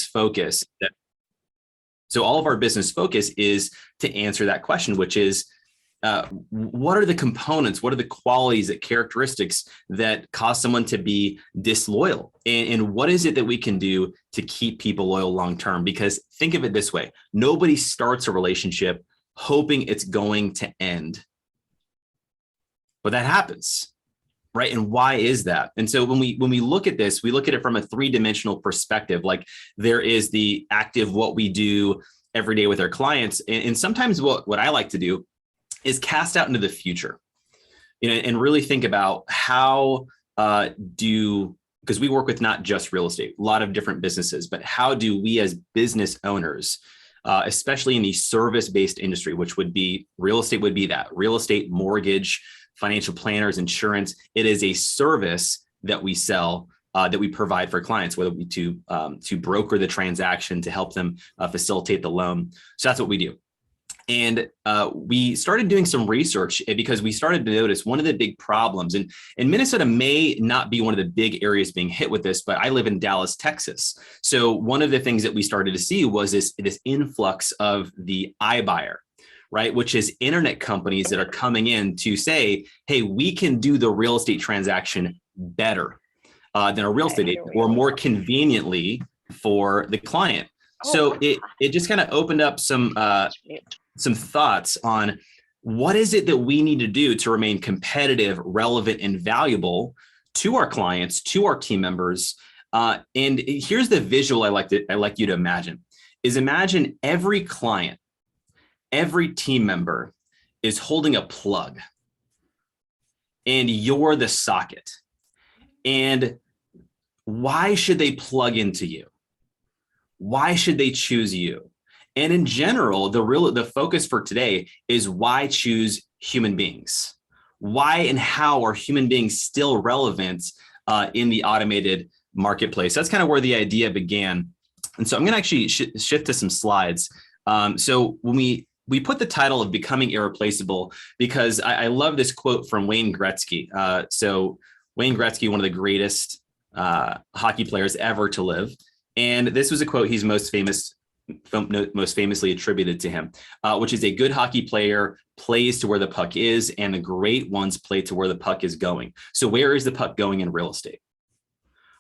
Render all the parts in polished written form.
focus. So all of our business focus is to answer that question, which is, what are the components? What are the qualities, the characteristics that cause someone to be disloyal? And what is it that we can do to keep people loyal long-term? Because think of it this way, nobody starts a relationship hoping it's going to end, but that happens, right? And why is that? And so when we look at this, we look at it from a three-dimensional perspective. Like there is the active, what we do every day with our clients. And sometimes what I like to do is cast out into the future, and really think about how because we work with not just real estate, a lot of different businesses, but how do we as business owners, especially in the service-based industry, which would be real estate, would be that real estate, mortgage, financial planners, insurance. It is a service that we sell, that we provide for clients, whether it be to broker the transaction, to help them facilitate the loan. So that's what we do. And we started doing some research because we started to notice one of the big problems, and Minnesota may not be one of the big areas being hit with this, but I live in Dallas, Texas. So one of the things that we started to see was this influx of the iBuyer, right? Which is internet companies that are coming in to say, hey, we can do the real estate transaction better than a real estate agent, or more conveniently for the client. So it just kind of opened up some thoughts on what is it that we need to do to remain competitive, relevant, and valuable to our clients, to our team members. And here's the visual I like you to imagine, is imagine every client, every team member is holding a plug, and you're the socket. And why should they plug into you? Why should they choose you? And in general, the focus for today is why choose human beings? Why and how are human beings still relevant in the automated marketplace? That's kind of where the idea began. And so I'm going to actually shift to some slides. So when we put the title of Becoming Irreplaceable, because I love this quote from Wayne Gretzky. So Wayne Gretzky, one of the greatest hockey players ever to live. And this was a quote he's most famously attributed to him, which is, a good hockey player plays to where the puck is, and the great ones play to where the puck is going. So where is the puck going in real estate?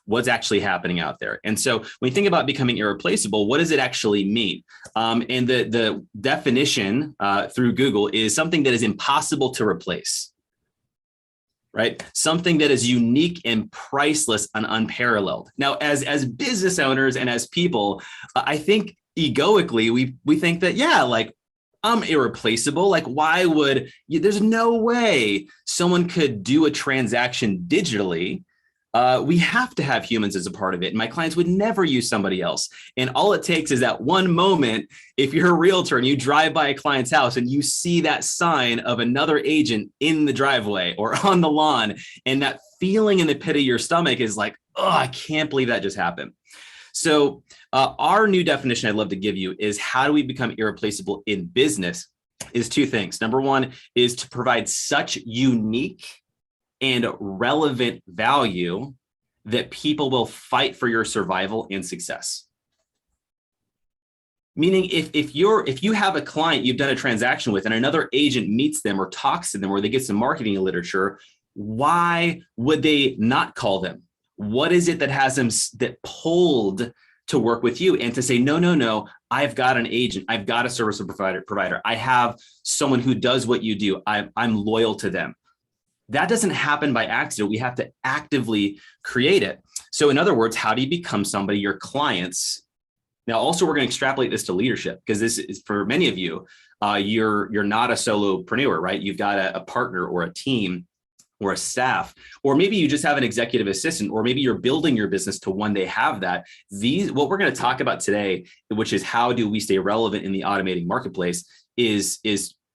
What's actually happening out there? And so when you think about becoming irreplaceable, what does it actually mean? And the definition through Google is something that is impossible to replace, right? Something that is unique and priceless and unparalleled. Now, as business owners and as people, I think egoically, we think that, yeah, like I'm irreplaceable. Like, why would you, there's no way someone could do a transaction digitally. We have to have humans as a part of it. And my clients would never use somebody else. And all it takes is that one moment, if you're a realtor and you drive by a client's house and you see that sign of another agent in the driveway or on the lawn, and that feeling in the pit of your stomach is like, oh, I can't believe that just happened. So our new definition I'd love to give you is, how do we become irreplaceable in business? Is two things. Number one is to provide such unique and relevant value that people will fight for your survival and success. Meaning if you have a client you've done a transaction with and another agent meets them or talks to them, or they get some marketing literature, why would they not call them? What is it that has them that pulled to work with you and to say, no, I've got an agent, I've got a service provider, I have someone who does what you do, I'm loyal to them. That doesn't happen by accident. We have to actively create it. So in other words, how do you become somebody your clients? Now, also, we're going to extrapolate this to leadership, because this is, for many of you, you're not a solopreneur, right? You've got a partner or a team or a staff, or maybe you just have an executive assistant, or maybe you're building your business to one day have that. What we're going to talk about today, which is how do we stay relevant in the automating marketplace, is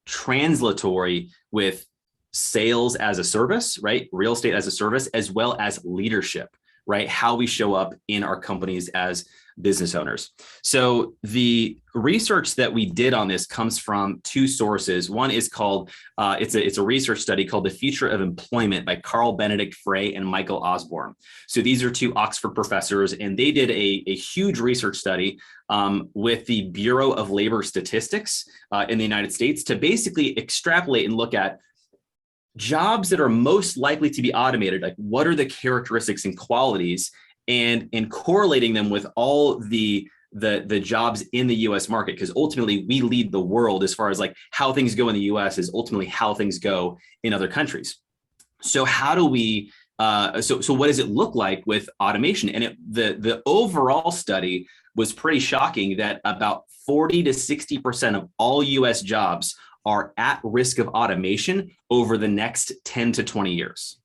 translatory with sales as a service, right? Real estate as a service, as well as leadership, right? How we show up in our companies as business owners. So the research that we did on this comes from two sources. One is called, it's a research study called The Future of Employment by Carl Benedict Frey and Michael Osborne. So these are two Oxford professors, and they did a huge research study with the Bureau of Labor Statistics in the United States to basically extrapolate and look at jobs that are most likely to be automated. Like, what are the characteristics and qualities, and correlating them with all the jobs in the US market, because ultimately we lead the world as far as like how things go in the US is ultimately how things go in other countries. So how do we so what does it look like with automation? And the overall study was pretty shocking that about 40 to 60% of all US jobs are at risk of automation over the next 10 to 20 years.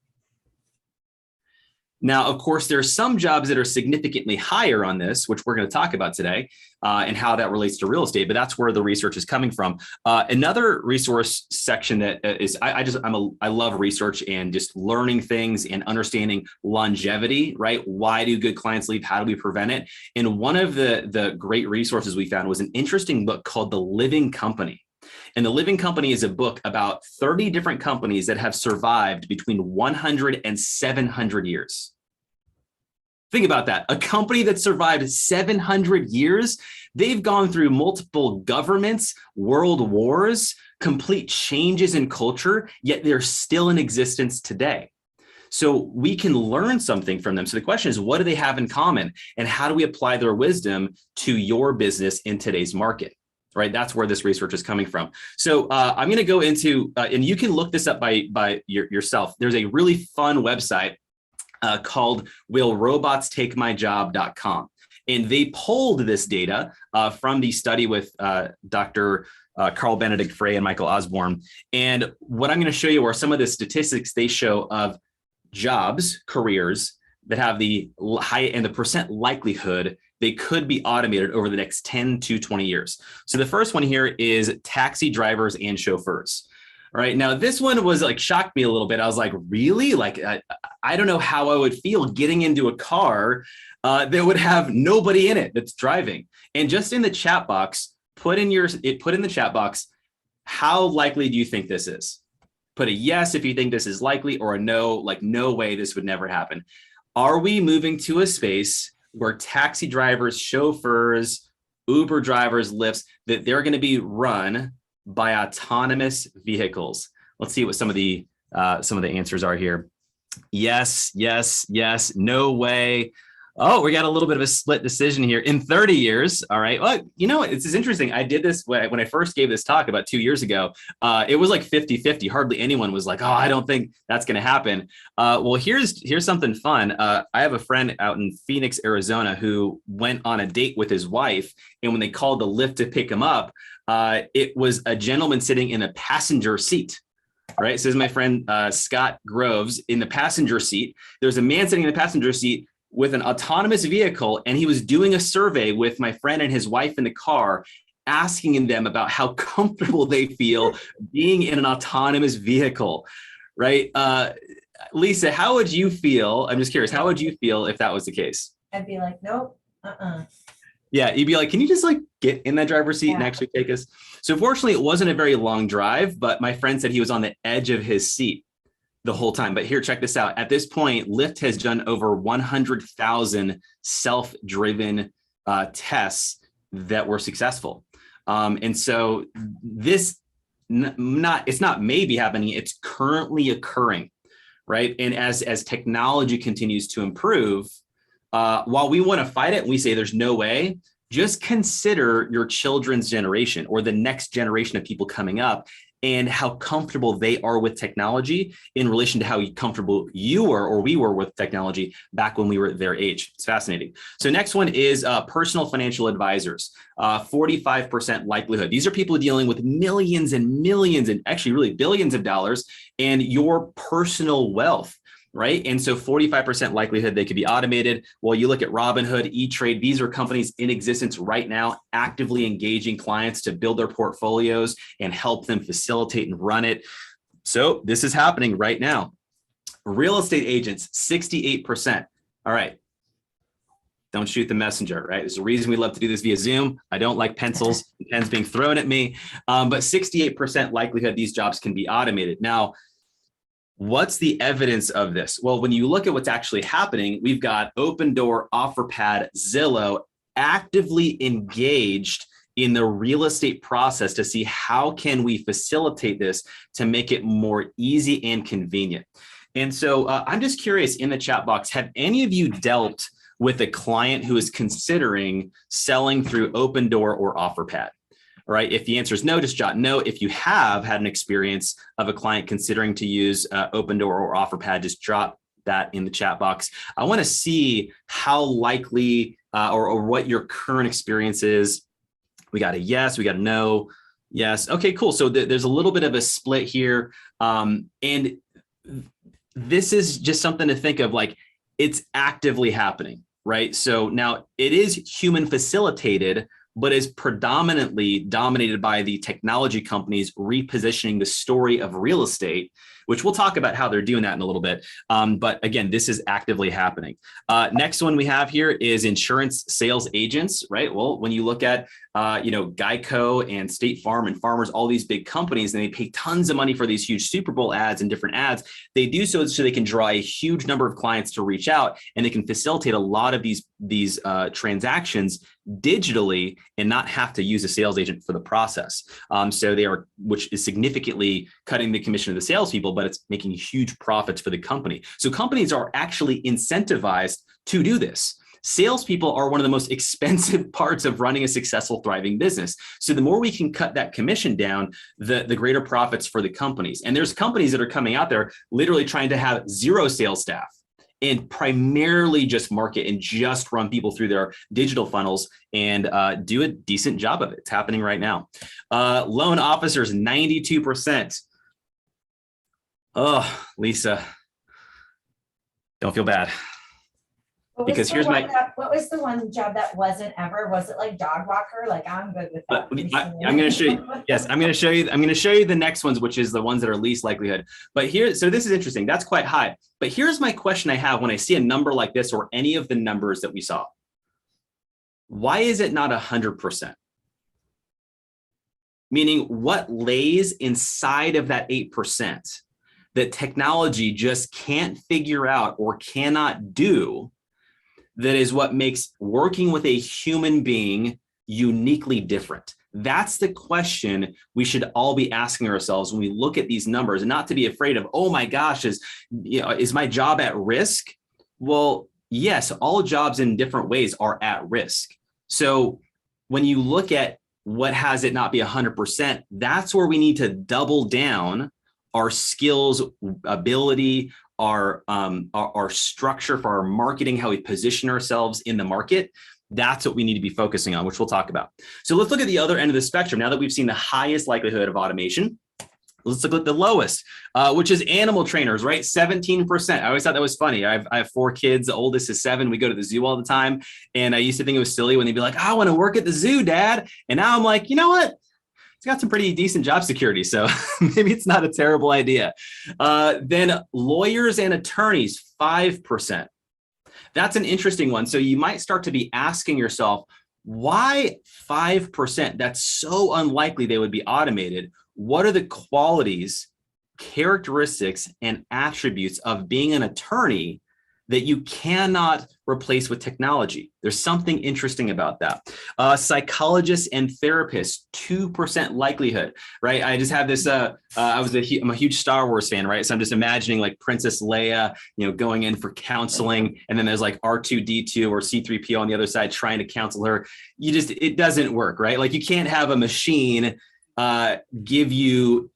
Now, of course, there are some jobs that are significantly higher on this, which we're going to talk about today, and how that relates to real estate. But that's where the research is coming from. Another resource section that is, I love research and just learning things and understanding longevity, right? Why do good clients leave? How do we prevent it? And one of the great resources we found was an interesting book called The Living Company. And The Living Company is a book about 30 different companies that have survived between 100 and 700 years. Think about that. A company that survived 700 years, they've gone through multiple governments, world wars, complete changes in culture, yet they're still in existence today. So we can learn something from them. So the question is, what do they have in common? And how do we apply their wisdom to your business in today's market? Right, that's where this research is coming from. So I'm going to go into, and you can look this up by yourself. There's a really fun website called willrobotstakemyjob.com. And they pulled this data from the study with Dr. Carl Benedict Frey and Michael Osborne. And what I'm going to show you are some of the statistics they show of jobs, careers that have the high and the percent likelihood they could be automated over the next 10 to 20 years. So the first one here is taxi drivers and chauffeurs. All right. Now, this one was like shocked me a little bit. I was like, really? Like, I don't know how I would feel getting into a car that would have nobody in it that's driving. And just in the chat box, put in the chat box, how likely do you think this is? Put a yes if you think this is likely, or a no, like no way this would never happen. Are we moving to a space where taxi drivers, chauffeurs, Uber drivers, Lyfts, that they're going to be run by autonomous vehicles? Let's see what some of the answers are here. Yes, yes, yes, no way. Oh, we got a little bit of a split decision here. In 30 years, all right. Well, you know, it's interesting. I did this when I first gave this talk about 2 years ago. It was like 50-50. Hardly anyone was like, oh, I don't think that's going to happen. Well, here's something fun. I have a friend out in Phoenix, Arizona, who went on a date with his wife. And when they called the Lyft to pick him up, it was a gentleman sitting in a passenger seat. All right. So this is my friend, Scott Groves, in the passenger seat. There's a man sitting in the passenger seat with an autonomous vehicle, and he was doing a survey with my friend and his wife in the car, asking them about how comfortable they feel being in an autonomous vehicle, right? Lisa, how would you feel? I'm just curious, how would you feel if that was the case? I'd be like, nope, Yeah, you'd be like, can you just like get in that driver's seat and actually take us? So fortunately, it wasn't a very long drive, but my friend said he was on the edge of his seat the whole time. But here, check this out. At this point, Lyft has done over 100,000 self-driven tests that were successful. And so this it's not maybe happening, it's currently occurring, right? And as technology continues to improve, while we want to fight it, we say there's no way, just consider your children's generation or the next generation of people coming up and how comfortable they are with technology in relation to how comfortable you were or we were with technology back when we were their age. It's fascinating. So next one is personal financial advisors, 45% likelihood. These are people dealing with millions and millions and actually really billions of dollars and your personal wealth. Right. And so 45% likelihood they could be automated. Well, you look at Robinhood, E-Trade, these are companies in existence right now, actively engaging clients to build their portfolios and help them facilitate and run it. So this is happening right now. Real estate agents, 68%. All right. don't shoot the messenger, right? There's a reason we love to do this via Zoom. I don't like pencils and pens being thrown at me, but 68% likelihood these jobs can be automated. Now, what's the evidence of this? Well, when you look at what's actually happening, we've got Opendoor, OfferPad, Zillow actively engaged in the real estate process to see how can we facilitate this to make it more easy and convenient. And so I'm just curious, in the chat box, have any of you dealt with a client who is considering selling through Opendoor or OfferPad? All right, if the answer is no, just jot no. If you have had an experience of a client considering to use Opendoor or OfferPad, just drop that in the chat box. I want to see how likely or what your current experience is. We got a yes, we got a no, yes. Okay, cool. So there's a little bit of a split here. And this is just something to think of, like, it's actively happening, right? So now it is human facilitated, but is predominantly dominated by the technology companies repositioning the story of real estate, which we'll talk about how they're doing that in a little bit. But again, this is actively happening. Next one we have here is insurance sales agents, right? Well, when you look at, Geico and State Farm and Farmers, all these big companies, and they pay tons of money for these huge Super Bowl ads and different ads. They do so they can draw a huge number of clients to reach out, and they can facilitate a lot of these transactions digitally and not have to use a sales agent for the process. So they are, which is significantly cutting the commission of the salespeople, but it's making huge profits for the company. So companies are actually incentivized to do this. Salespeople are one of the most expensive parts of running a successful, thriving business. So the more we can cut that commission down, the greater profits for the companies. And there's companies that are coming out there literally trying to have zero sales staff and primarily just market and just run people through their digital funnels and do a decent job of it. It's happening right now. Loan officers, 92%. Oh, Lisa, don't feel bad. Because here's what was the one job that wasn't ever? Was it like dog walker? Like, I'm good with that. I'm going to show you. Yes, I'm going to show you the next ones, which is the ones that are least likelihood. But here, so this is interesting. That's quite high. But here's my question I have when I see a number like this or any of the numbers that we saw. Why is it not 100%? Meaning, what lays inside of that 8% that technology just can't figure out or cannot do? That is what makes working with a human being uniquely different. That's the question we should all be asking ourselves when we look at these numbers, and not to be afraid of, oh my gosh, is my job at risk? Well, yes, all jobs in different ways are at risk. So when you look at what has it not be 100%, that's where we need to double down our skills, ability, our structure for our marketing, how we position ourselves in the market. That's what we need to be focusing on, which we'll talk about. So let's look at the other end of the spectrum. Now that we've seen the highest likelihood of automation, let's look at the lowest, which is animal trainers, right? 17%. I always thought that was funny. I have 4 kids. The oldest is 7. We go to the zoo all the time. And I used to think it was silly when they'd be like, I want to work at the zoo, Dad. And now I'm like, you know what? It's got some pretty decent job security, so maybe it's not a terrible idea. Then lawyers and attorneys, 5%. That's an interesting one. So you might start to be asking yourself, why 5%? That's so unlikely they would be automated. What are the qualities, characteristics, and attributes of being an attorney that you cannot replace with technology? There's something interesting about that. Psychologists and therapists, 2% likelihood, right? I just have this, I'm a huge Star Wars fan, right? So I'm just imagining like Princess Leia, going in for counseling, and then there's like R2-D2 or C-3PO on the other side trying to counsel her. It doesn't work, right? Like, you can't have a machine give you,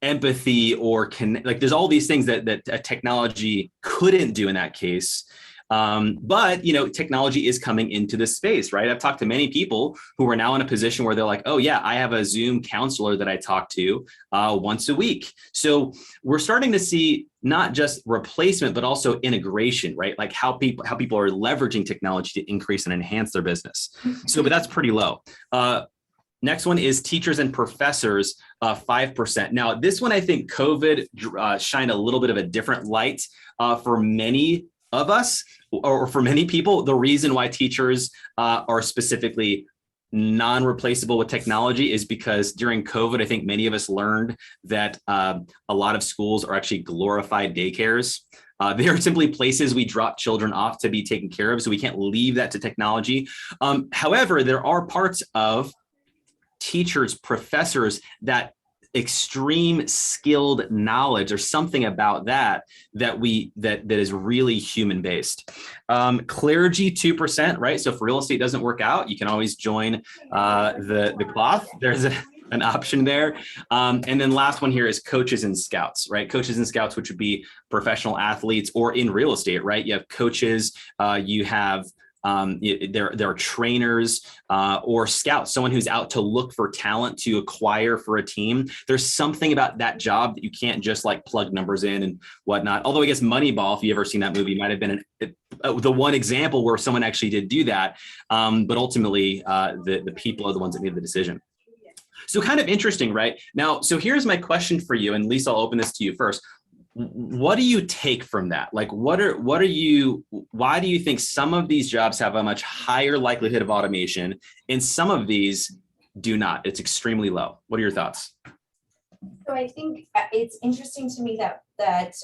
empathy or like, there's all these things that technology couldn't do in that case. But technology is coming into this space, right? I've talked to many people who are now in a position where they're like, oh yeah, I have a Zoom counselor that I talk to once a week. So we're starting to see not just replacement, but also integration, right? Like how people are leveraging technology to increase and enhance their business. So, but that's pretty low. Next one is teachers and professors, 5%. Now, this one, I think COVID shined a little bit of a different light for many of us, or for many people, the reason why teachers are specifically non-replaceable with technology is because during COVID, I think many of us learned that a lot of schools are actually glorified daycares. They are simply places we drop children off to be taken care of, so we can't leave that to technology. However, there are parts of teachers, professors, that extreme skilled knowledge or something about that is really human based. Clergy 2%, right? So if real estate doesn't work out, you can always join the cloth. There's an option there. And then last one here is coaches and scouts, right? Coaches and scouts, which would be professional athletes, or in real estate, right? You have coaches, you have there are trainers or scouts, someone who's out to look for talent to acquire for a team. There's something about that job that you can't just like plug numbers in and whatnot. Although I guess Moneyball, if you've ever seen that movie, might have been the one example where someone actually did do that. But ultimately, the people are the ones that made the decision. So kind of interesting, right? Now, so here's my question for you, and Lisa, I'll open this to you first. What do you take from that? Like, why do you think some of these jobs have a much higher likelihood of automation and some of these do not? It's extremely low. What are your thoughts? So I think it's interesting to me that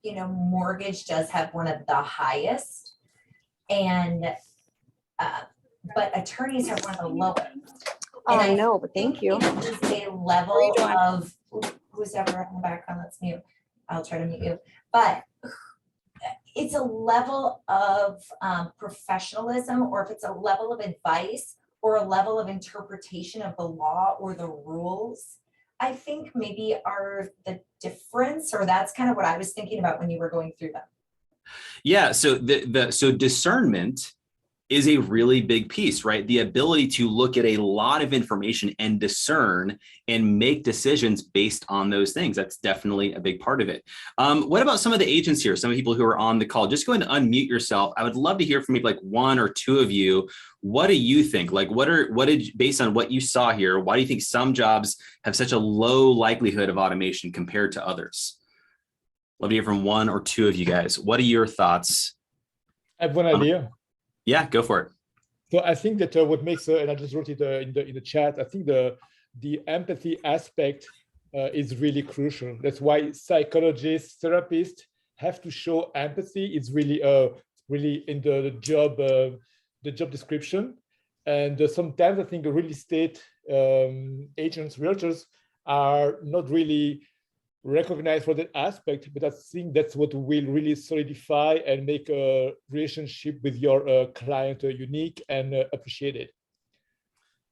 mortgage does have one of the highest, and but attorneys have one of the lowest. Oh, I know, but thank you. It's a level of who's ever in the background, that's mute. I'll try to mute you. But it's a level of professionalism, or if it's a level of advice or a level of interpretation of the law or the rules, I think maybe are the difference, or that's kind of what I was thinking about when you were going through them. Yeah, so so discernment is a really big piece, right? The ability to look at a lot of information and discern and make decisions based on those things. That's definitely a big part of it. What about some of the agents here? Some of the people who are on the call, just go ahead and unmute yourself. I would love to hear from maybe like one or two of you. What do you think? Like, based on what you saw here, why do you think some jobs have such a low likelihood of automation compared to others? Love to hear from one or two of you guys. What are your thoughts? I have one idea. Yeah, go for it. So I think that what makes, and I just wrote it in the chat, I think the empathy aspect is really crucial. That's why psychologists, therapists have to show empathy. It's really in the job description. And sometimes I think real estate agents, realtors are not really recognized for that aspect, but I think that's what will really solidify and make a relationship with your client unique and appreciated.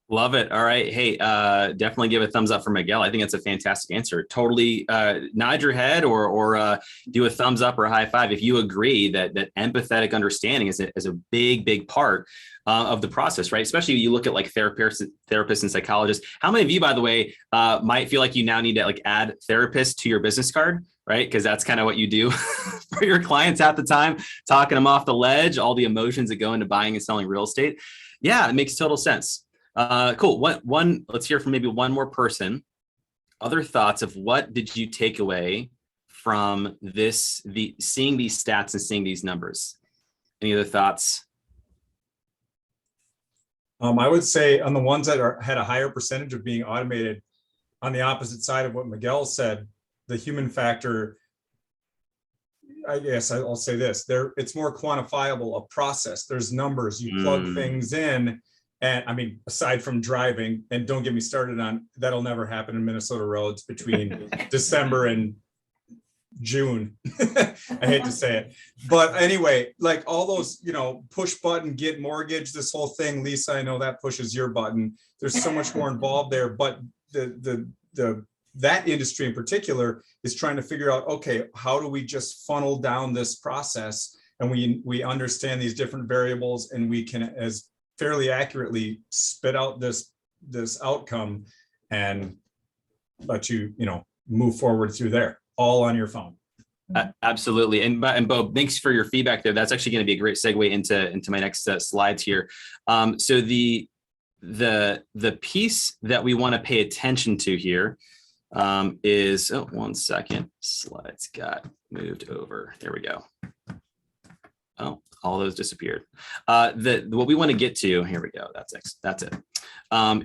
Love it. All right. Hey, definitely give a thumbs up for Miguel. I think it's a fantastic answer. Totally nod your head or do a thumbs up or a high five if you agree that empathetic understanding is a big part of the process, right? Especially when you look at like therapists and psychologists. How many of you, by the way, might feel like you now need to like add therapist to your business card, right? Because that's kind of what you do for your clients at the time, talking them off the ledge, all the emotions that go into buying and selling real estate. Yeah, it makes total sense. Cool. Let's hear from maybe one more person. Other thoughts of what did you take away from this, seeing these stats and seeing these numbers? Any other thoughts? I would say on the ones that had a higher percentage of being automated, on the opposite side of what Miguel said, the human factor, I guess I'll say this, it's more quantifiable, a process. There's numbers, you plug things in. And I mean, aside from driving, and don't get me started on, that'll never happen in Minnesota roads between December and June. I hate to say it. But anyway, like all those, push button, get mortgage, this whole thing, Lisa, I know that pushes your button. There's so much more involved there. But that industry in particular is trying to figure out, okay, how do we just funnel down this process? And we understand these different variables, and we can, as fairly accurately, spit out this outcome and let you move forward through there, all on your phone. Absolutely. And Bo, thanks for your feedback there. That's actually going to be a great segue into my next slides here. So the piece that we want to pay attention to here is, one second, slides got moved over. There we go. Oh, all those disappeared. What we want to get to, here we go. That's it.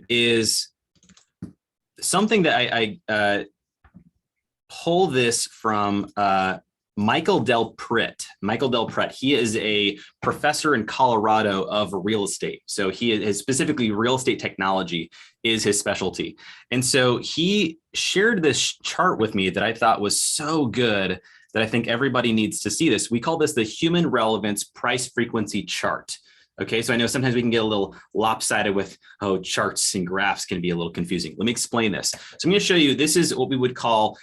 Is something that I pull this from Michael Del Pret. Michael Del Pret. He is a professor in Colorado of real estate. So he is specifically real estate technology is his specialty. And so he shared this chart with me that I thought was so good that I think everybody needs to see this. We call this the human relevance price frequency chart. Okay, so I know sometimes we can get a little lopsided with, oh, charts and graphs can be a little confusing. Let me explain this. So I'm going to show you, this is what we would call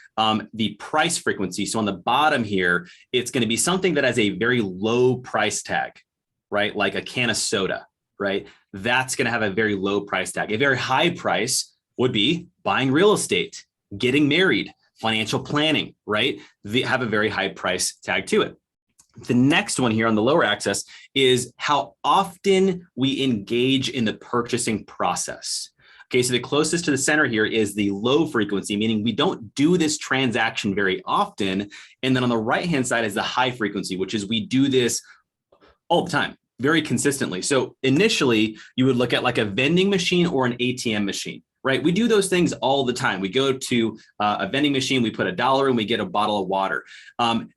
the price frequency. So on the bottom here, it's going to be something that has a very low price tag, right? Like a can of soda, right? That's going to have a very low price tag. A very high price would be buying real estate, getting married, financial planning, right? They have a very high price tag to it. The next one here on the lower axis is how often we engage in the purchasing process. Okay, so the closest to the center here is the low frequency, meaning we don't do this transaction very often. And then on the right-hand side is the high frequency, which is we do this all the time, very consistently. So initially, you would look at like a vending machine or an ATM machine. Right? We do those things all the time. We go to a vending machine, we put $1 and we get a bottle of water.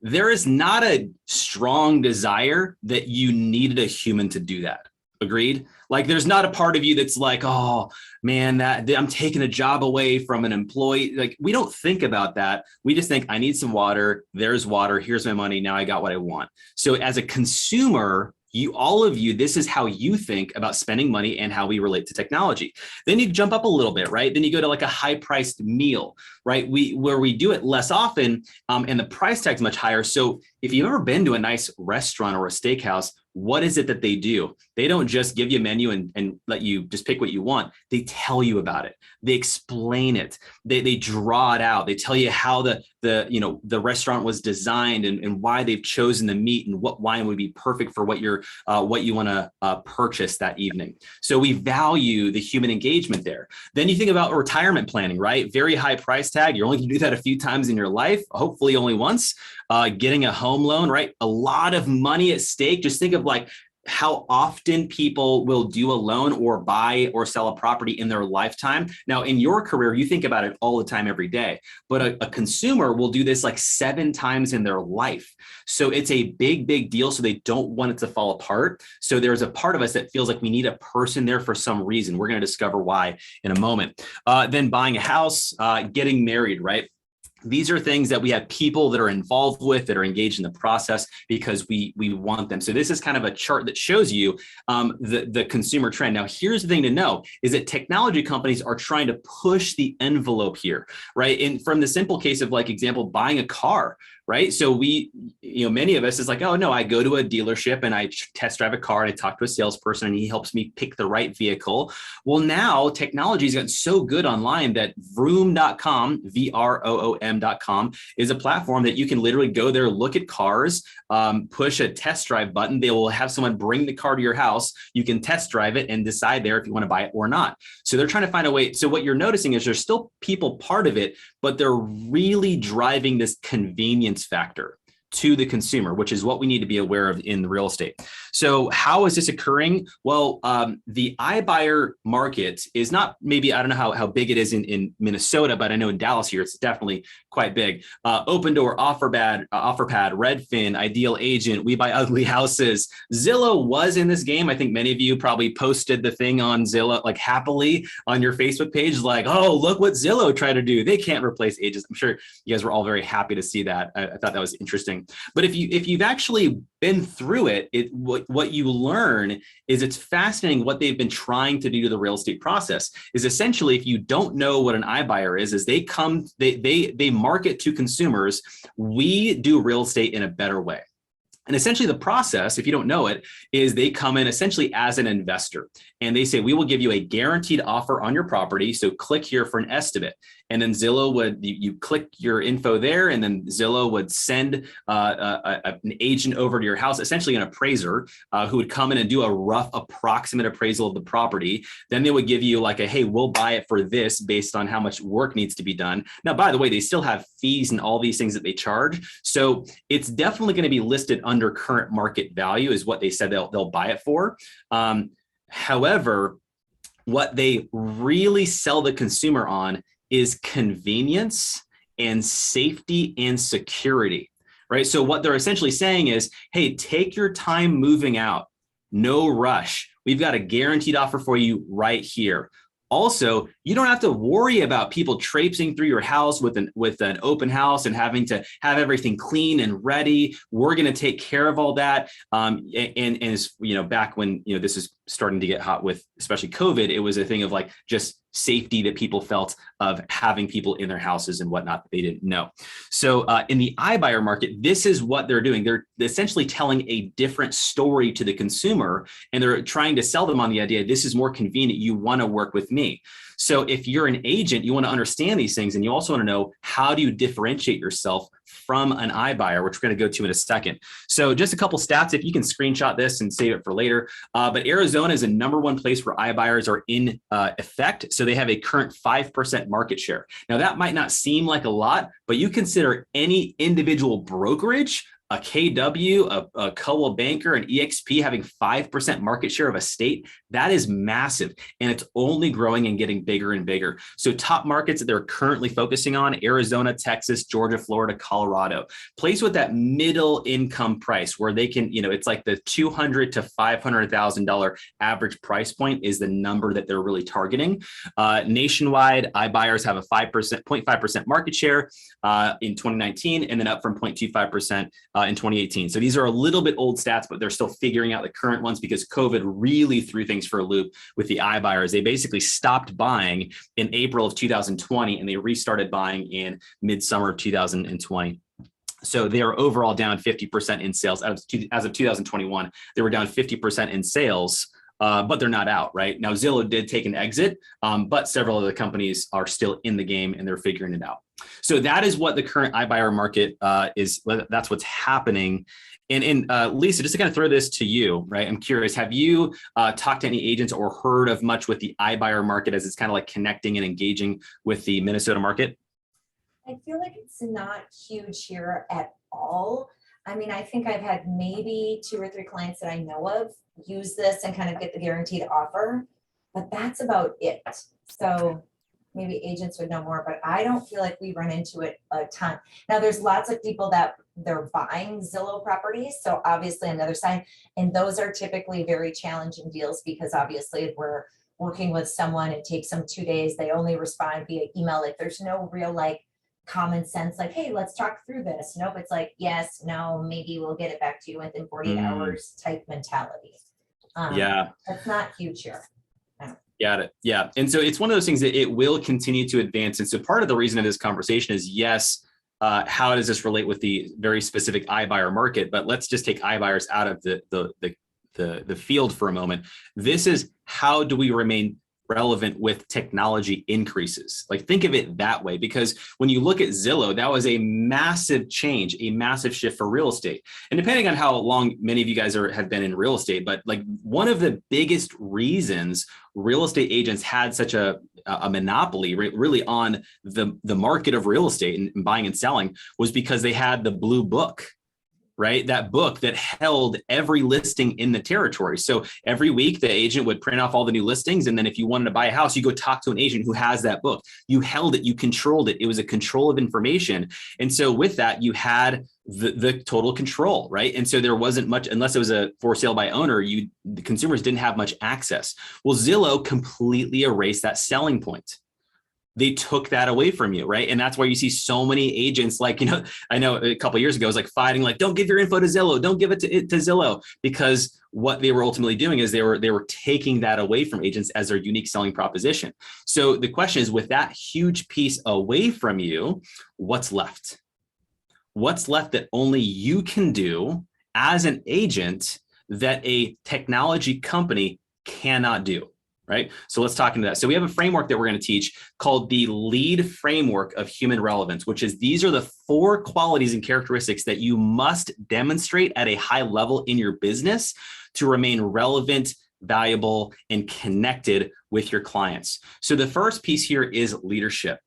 There is not a strong desire that you needed a human to do that. Agreed? Like there's not a part of you that's like, oh man, that I'm taking a job away from an employee. Like we don't think about that. We just think I need some water. There's water. Here's my money. Now I got what I want. So as a consumer, all of you, this is how you think about spending money and how we relate to technology. Then you jump up a little bit, right? Then you go to like a high priced meal, right? Where we do it less often and the price tag's much higher. So if you've ever been to a nice restaurant or a steakhouse, what is it that they do? They don't just give you a menu and let you just pick what you want. They tell you about it. They explain it. They draw it out. They tell you how the restaurant was designed and why they've chosen the meat and what wine would be perfect for what you want to purchase that evening. So we value the human engagement there. Then you think about retirement planning, right? Very high price tag. You're only going to do that a few times in your life, hopefully only once. Getting a home loan, right? A lot of money at stake. Just think of like how often people will do a loan or buy or sell a property in their lifetime. Now, in your career, you think about it all the time, every day, but a consumer will do this like 7 times in their life. So it's a big, big deal. So they don't want it to fall apart. So there's a part of us that feels like we need a person there for some reason. We're going to discover why in a moment. Then buying a house, getting married, right? These are things that we have people that are involved with, that are engaged in the process because we want them. So this is kind of a chart that shows you the consumer trend. Now, here's the thing to know is that technology companies are trying to push the envelope here, right? And from the simple case of like example, buying a car, right? So many of us is like, oh no, I go to a dealership and I test drive a car and I talk to a salesperson and he helps me pick the right vehicle. Well, now technology has gotten so good online that vroom.com, VROOM.com is a platform that you can literally go there, look at cars, push a test drive button. They will have someone bring the car to your house. You can test drive it and decide there if you want to buy it or not. So they're trying to find a way. So what you're noticing is there's still people part of it, but they're really driving this convenience factor to the consumer, which is what we need to be aware of in real estate. So how is this occurring? Well, the iBuyer market is not maybe, I don't know how big it is in Minnesota, but I know in Dallas here, it's definitely quite big. Open Door, OfferPad, Redfin, Ideal Agent, We Buy Ugly Houses. Zillow was in this game. I think many of you probably posted the thing on Zillow, like happily on your Facebook page, like, oh, look what Zillow tried to do. They can't replace agents. I'm sure you guys were all very happy to see that. I thought that was interesting. But if you've actually been through it, what you learn is it's fascinating what they've been trying to do to the real estate process is essentially, if you don't know what an iBuyer is they market to consumers. We do real estate in a better way. And essentially the process, if you don't know it, is they come in essentially as an investor and they say, we will give you a guaranteed offer on your property. So click here for an estimate. And then Zillow you click your info there, and then Zillow would send an agent over to your house, essentially an appraiser who would come in and do a rough approximate appraisal of the property. Then they would give you like hey, we'll buy it for this based on how much work needs to be done. Now, by the way, they still have fees and all these things that they charge. So it's definitely going to be listed under current market value is what they said they'll buy it for. However, what they really sell the consumer on is convenience and safety and security, right? So what they're essentially saying is, hey, take your time moving out, no rush. We've got a guaranteed offer for you right here. Also, you don't have to worry about people traipsing through your house with an open house and having to have everything clean and ready. We're going to take care of all that. And it's, back when, this is starting to get hot with especially COVID, it was a thing of like just safety that people felt of having people in their houses and whatnot that they didn't know. So in the iBuyer market, this is what they're doing. They're essentially telling a different story to the consumer, and they're trying to sell them on the idea, this is more convenient. You want to work with me. So if you're an agent, you want to understand these things, and you also want to know, how do you differentiate yourself from an iBuyer, which we're going to go to in a second. So just a couple stats, if you can screenshot this and save it for later. But Arizona is a #1 place where iBuyers are in effect. So they have a current 5% market share. Now that might not seem like a lot, but you consider any individual brokerage, a KW, a Coldwell Banker, an EXP having 5% market share of a state, that is massive. And it's only growing and getting bigger and bigger. So top markets that they're currently focusing on: Arizona, Texas, Georgia, Florida, Colorado. Place with that middle income price where they can, it's like the $200,000 to $500,000 average price point is the number that they're really targeting. Nationwide, iBuyers have a 0.5% market share in 2019, and then up from 0.25% in 2018. So these are a little bit old stats, but they're still figuring out the current ones because COVID really threw things for a loop with the iBuyers. They basically stopped buying in April of 2020, and they restarted buying in midsummer of 2020. So they are overall down 50% in sales. As of 2021, they were down 50% in sales. But they're not out right now. Zillow did take an exit, but several of the companies are still in the game and they're figuring it out. So that is what the current iBuyer market is. That's what's happening. And Lisa, just to kind of throw this to you, right? I'm curious, have you talked to any agents or heard of much with the iBuyer market as it's kind of like connecting and engaging with the Minnesota market? I feel like it's not huge here at all. I mean, I think I've had maybe 2 or 3 clients that I know of use this and kind of get the guaranteed offer, but that's about it. So maybe agents would know more, but I don't feel like we run into it a ton. Now there's lots of people that they're buying Zillow properties. So obviously on the other side, and those are typically very challenging deals because obviously if we're working with someone, it takes them 2 days. They only respond via email. Like there's no real common sense, like, hey, let's talk through this. Nope, it's like, yes, no, maybe we'll get it back to you within 48 hours type mentality. Yeah. That's not huge here. Got it. Yeah. And so it's one of those things that it will continue to advance. And so part of the reason of this conversation is, yes, how does this relate with the very specific iBuyer market? But let's just take iBuyers out of the field for a moment. This is, how do we remain relevant with technology increases? Like, think of it that way, because when you look at Zillow, that was a massive change, a massive shift for real estate. And depending on how long many of you guys have been in real estate, but like one of the biggest reasons real estate agents had such a monopoly really on the market of real estate and buying and selling was because they had the blue book. Right? That book that held every listing in the territory. So every week the agent would print off all the new listings. And then if you wanted to buy a house, you go talk to an agent who has that book. You held it, you controlled it. It was a control of information. And so with that, you had the total control, right? And so there wasn't much, unless it was a for sale by owner, the consumers didn't have much access. Well, Zillow completely erased that selling point. They took that away from you, right? And that's why you see so many agents, like, I know a couple of years ago, it was like fighting, like, don't give your info to Zillow, don't give it to Zillow, because what they were ultimately doing is they were taking that away from agents as their unique selling proposition. So the question is, with that huge piece away from you, what's left? What's left that only you can do as an agent that a technology company cannot do? Right? So let's talk into that. So we have a framework that we're going to teach called the LEAD framework of human relevance, which is, these are the 4 qualities and characteristics that you must demonstrate at a high level in your business to remain relevant, valuable, and connected with your clients. So the first piece here is leadership.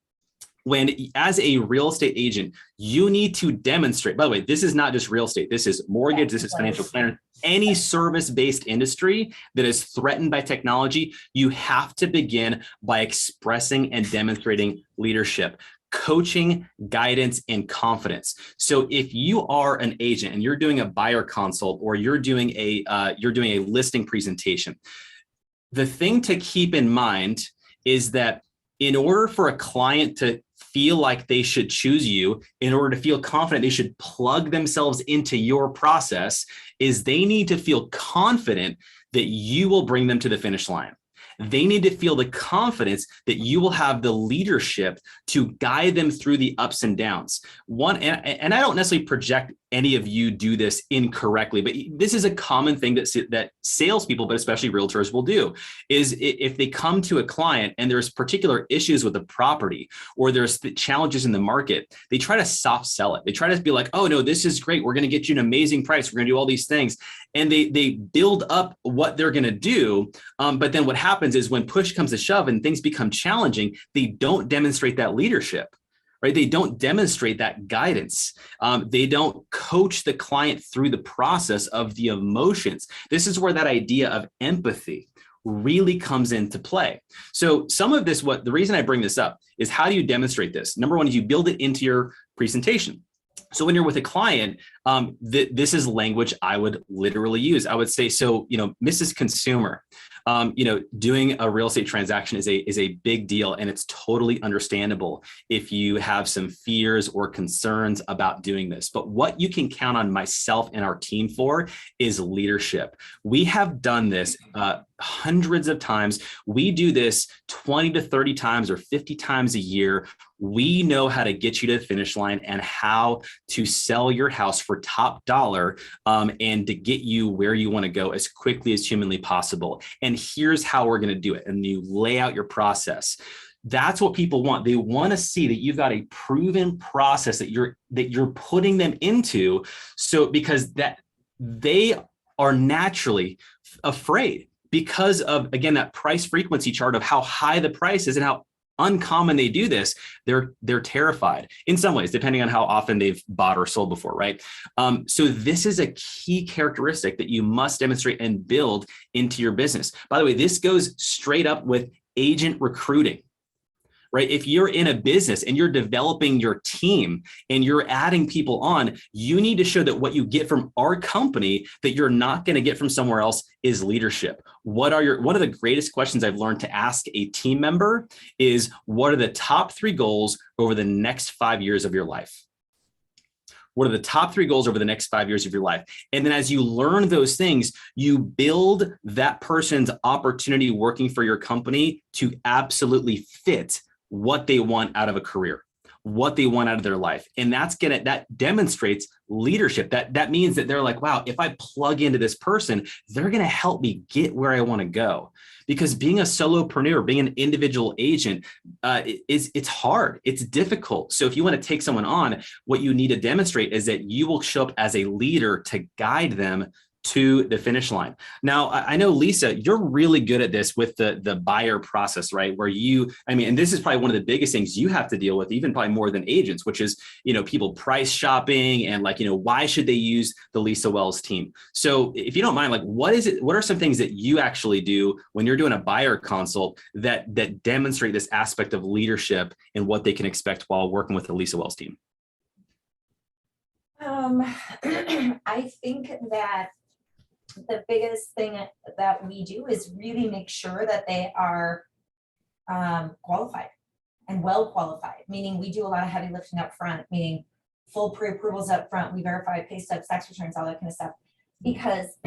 when as a real estate agent, you need to demonstrate, by the way, this is not just real estate, this is mortgage, this is financial planner, any service-based industry that is threatened by technology, you have to begin by expressing and demonstrating leadership, coaching, guidance, and confidence. So if you are an agent and you're doing a buyer consult or you're doing a listing presentation, the thing to keep in mind is that in order for a client to feel like they should choose you, in order to feel confident they should plug themselves into your process, is they need to feel confident that you will bring them to the finish line. They need to feel the confidence that you will have the leadership to guide them through the ups and downs. And I don't necessarily project any of you do this incorrectly, but this is a common thing that salespeople, but especially realtors, will do, is if they come to a client and there's particular issues with the property or there's challenges in the market, they try to soft sell it. They try to be like, oh no, this is great. We're going to get you an amazing price. We're going to do all these things. And they build up what they're going to do. But then what happens is when push comes to shove and things become challenging, they don't demonstrate that leadership. Right? They don't demonstrate that guidance. They don't coach the client through the process of the emotions. This is where that idea of empathy really comes into play. So some of this, the reason I bring this up is, how do you demonstrate this? Number one is you build it into your presentation. So when you're with a client, this is language I would literally use. I would say, so, Mrs. Consumer, doing a real estate transaction is a big deal, and it's totally understandable if you have some fears or concerns about doing this. But what you can count on myself and our team for is leadership. We have done this hundreds of times. We do this 20 to 30 times or 50 times a year. We know how to get you to the finish line and how to sell your house for top dollar, and to get you where you want to go as quickly as humanly possible. And here's how we're going to do it. And you lay out your process. That's what people want. They want to see that you've got a proven process that you're putting them into. So because that they are naturally afraid because of, again, that price frequency chart of how high the price is and how uncommon they do this. They're terrified in some ways, depending on how often they've bought or sold before, right? So this is a key characteristic that you must demonstrate and build into your business. By the way, this goes straight up with agent recruiting. Right? If you're in a business and you're developing your team and you're adding people on, you need to show that what you get from our company that you're not going to get from somewhere else is leadership. One of the greatest questions I've learned to ask a team member is, what are the top 3 goals over the next 5 years of your life? What are the top 3 goals over the next 5 years of your life? And then as you learn those things, you build that person's opportunity working for your company to absolutely fit what they want out of a career, what they want out of their life. And that demonstrates leadership. That means that they're like, wow, if I plug into this person, they're going to help me get where I want to go. Because being a solopreneur, being an individual agent, it's hard, it's difficult. So if you want to take someone on, what you need to demonstrate is that you will show up as a leader to guide them to the finish line. Now, I know, Lisa, you're really good at this with the buyer process, right? Where and this is probably one of the biggest things you have to deal with, even probably more than agents, which is, people price shopping and why should they use the Lisa Wells team? So if you don't mind, what are some things that you actually do when you're doing a buyer consult that demonstrate this aspect of leadership and what they can expect while working with the Lisa Wells team? I think that the biggest thing that we do is really make sure that they are qualified and well qualified, meaning we do a lot of heavy lifting up front, meaning full pre-approvals up front. We verify pay stubs, tax returns, all that kind of stuff, because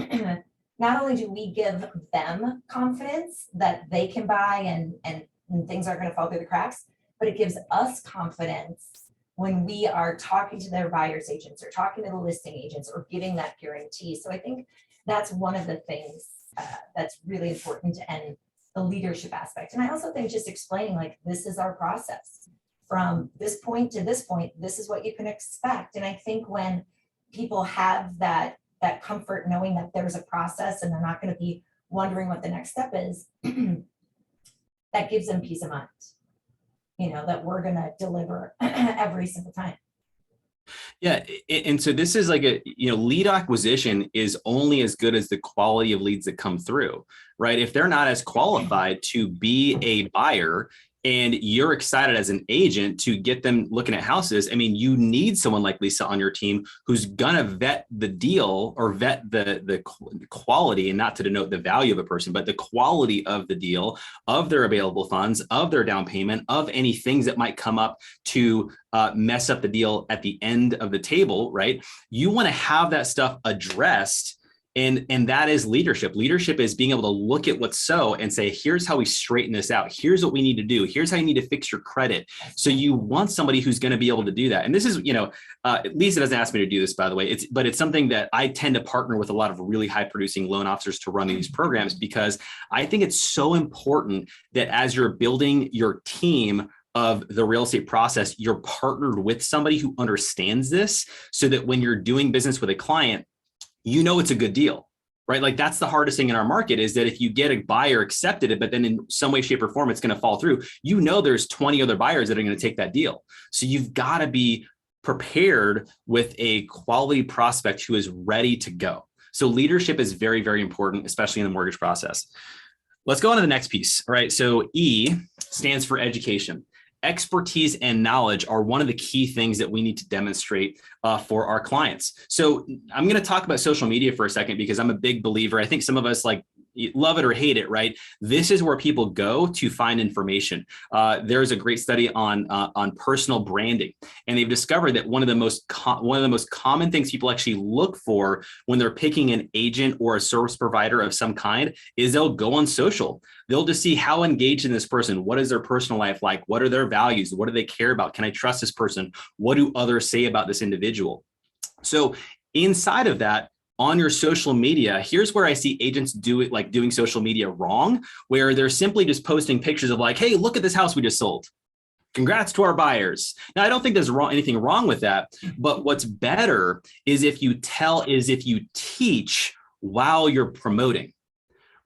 not only do we give them confidence that they can buy and things aren't going to fall through the cracks, but it gives us confidence when we are talking to their buyer's agents or talking to the listing agents or giving that guarantee. So I think that's one of the things that's really important, and the leadership aspect. And I also think just explaining, this is our process from this point to this point, this is what you can expect. And I think when people have that comfort knowing that there's a process and they're not going to be wondering what the next step is, that gives them peace of mind. that we're going to deliver every single time. Yeah. And so this is like lead acquisition is only as good as the quality of leads that come through, right? If they're not as qualified to be a buyer, and you're excited as an agent to get them looking at houses, I mean, you need someone like Lisa on your team who's gonna vet the deal or vet the quality, and not to denote the value of a person, but the quality of the deal, of their available funds, of their down payment, of any things that might come up to mess up the deal at the end of the table, right? You wanna have that stuff addressed. And that is leadership. Leadership is being able to look at what's so and say, here's how we straighten this out. Here's what we need to do. Here's how you need to fix your credit. So you want somebody who's going to be able to do that. And this is, Lisa doesn't ask me to do this, by the way, but it's something that I tend to partner with a lot of really high producing loan officers to run these programs, because I think it's so important that as you're building your team of the real estate process, you're partnered with somebody who understands this, so that when you're doing business with a client, it's a good deal, right? Like that's the hardest thing in our market, is that if you get a buyer accepted it, but then in some way, shape or form, it's going to fall through, there's 20 other buyers that are going to take that deal. So you've got to be prepared with a quality prospect who is ready to go. So leadership is very, very important, especially in the mortgage process. Let's go on to the next piece. All right. So E stands for education. Expertise and knowledge are one of the key things that we need to demonstrate for our clients. So I'm going to talk about social media for a second, because I'm a big believer. I think some of us love it or hate it, right? This is where people go to find information. There's a great study on personal branding, and they've discovered that one of the most common things people actually look for when they're picking an agent or a service provider of some kind is they'll go on social. They'll just see how engaged in this person. What is their personal life like? What are their values? What do they care about? Can I trust this person? What do others say about this individual? So inside of that, on your social media, here's where I see agents doing social media wrong, where they're simply just posting pictures of hey, look at this house we just sold. Congrats to our buyers. Now, I don't think there's anything wrong with that, but what's better is if you teach while you're promoting.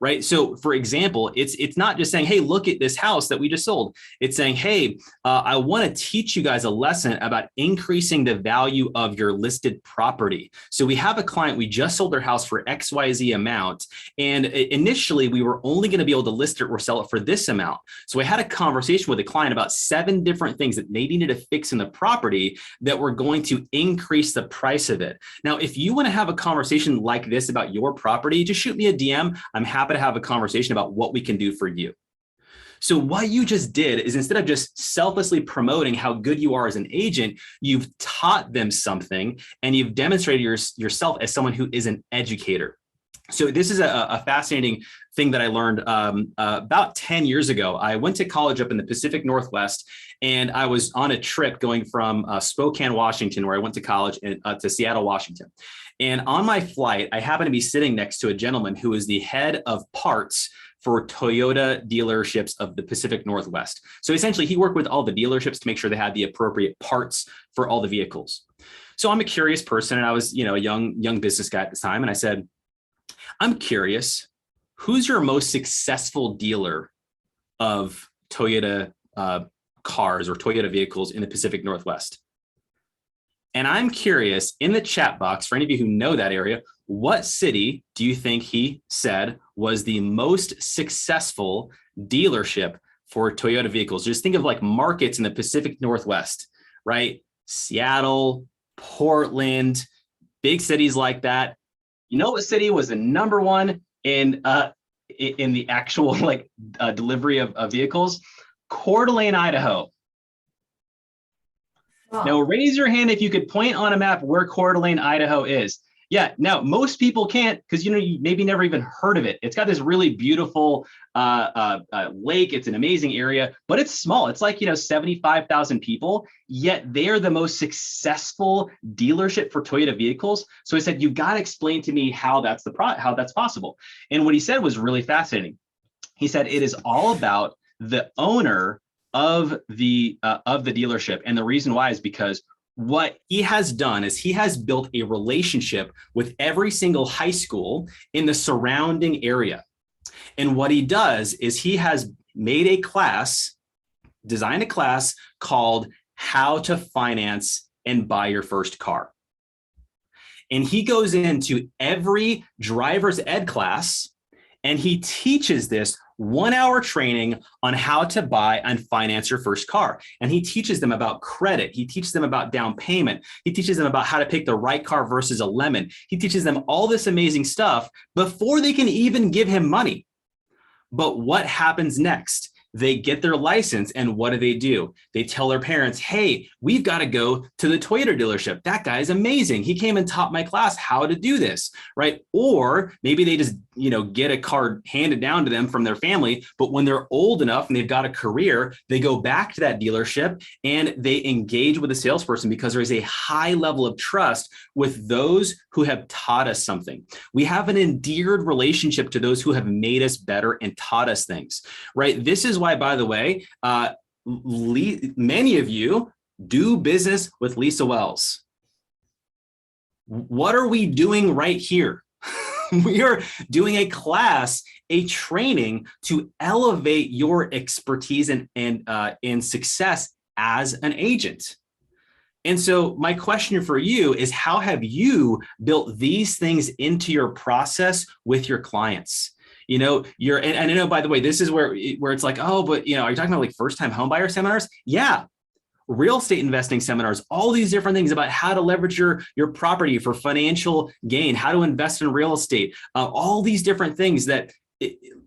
Right. So, for example, it's not just saying, hey, look at this house that we just sold. It's saying, hey, I want to teach you guys a lesson about increasing the value of your listed property. So we have a client, we just sold their house for XYZ amount. And initially, we were only going to be able to list it or sell it for this amount. So I had a conversation with a client about 7 different things that they needed to fix in the property that were going to increase the price of it. Now, if you want to have a conversation like this about your property, just shoot me a DM. I'm happy to have a conversation about what we can do for you. So what you just did is, instead of just selflessly promoting how good you are as an agent, you've taught them something, and you've demonstrated yourself as someone who is an educator. So this is a fascinating thing that I learned about 10 years ago. I went to college up in the Pacific Northwest, and I was on a trip going from Spokane, Washington, where I went to college, to Seattle, Washington. And on my flight, I happened to be sitting next to a gentleman who was the head of parts for Toyota dealerships of the Pacific Northwest. So essentially, he worked with all the dealerships to make sure they had the appropriate parts for all the vehicles. So I'm a curious person, and I was, a young business guy at this time. And I said, I'm curious, who's your most successful dealer of Toyota cars or Toyota vehicles in the Pacific Northwest? And I'm curious, in the chat box, for any of you who know that area, what city do you think he said was the most successful dealership for Toyota vehicles? Just think of markets in the Pacific Northwest, right? Seattle, Portland, big cities like that. You know what city was the number one in the actual delivery of vehicles? Coeur d'Alene, Idaho. Oh. Now, raise your hand if you could point on a map where Coeur d'Alene, Idaho is. Yeah, now most people can't, because you maybe never even heard of it. It's got this really beautiful lake. It's an amazing area, but it's small. It's 75,000 people, yet they're the most successful dealership for Toyota vehicles. So I said, you've got to explain to me how that's possible. And what he said was really fascinating. He said it is all about the owner of the dealership, and the reason why is because what he has done is he has built a relationship with every single high school in the surrounding area. And what he does is he has made a class designed a class called How to Finance and Buy Your First Car. And he goes into every driver's ed class and he teaches this 1-hour training on how to buy and finance your first car. And he teaches them about credit. He teaches them about down payment. He teaches them about how to pick the right car versus a lemon. He teaches them all this amazing stuff before they can even give him money. But what happens next? They get their license, and what do? They tell their parents, hey, we've got to go to the Toyota dealership. That guy is amazing. He came and taught my class how to do this, right? Or maybe they just, get a car handed down to them from their family, but when they're old enough and they've got a career, they go back to that dealership and they engage with a salesperson because there is a high level of trust with those who have taught us something. We have an endeared relationship to those who have made us better and taught us things, right? This is why, by the way, many of you do business with Lisa Wells. What are we doing right here? We are doing a class, a training to elevate your expertise and success as an agent. And so my question for you is, how have you built these things into your process with your clients? And I know, by the way, this is where it's like, oh, but are you talking about like first-time homebuyer seminars? Yeah. Real estate investing seminars, all these different things about how to leverage your property for financial gain, how to invest in real estate, all these different things that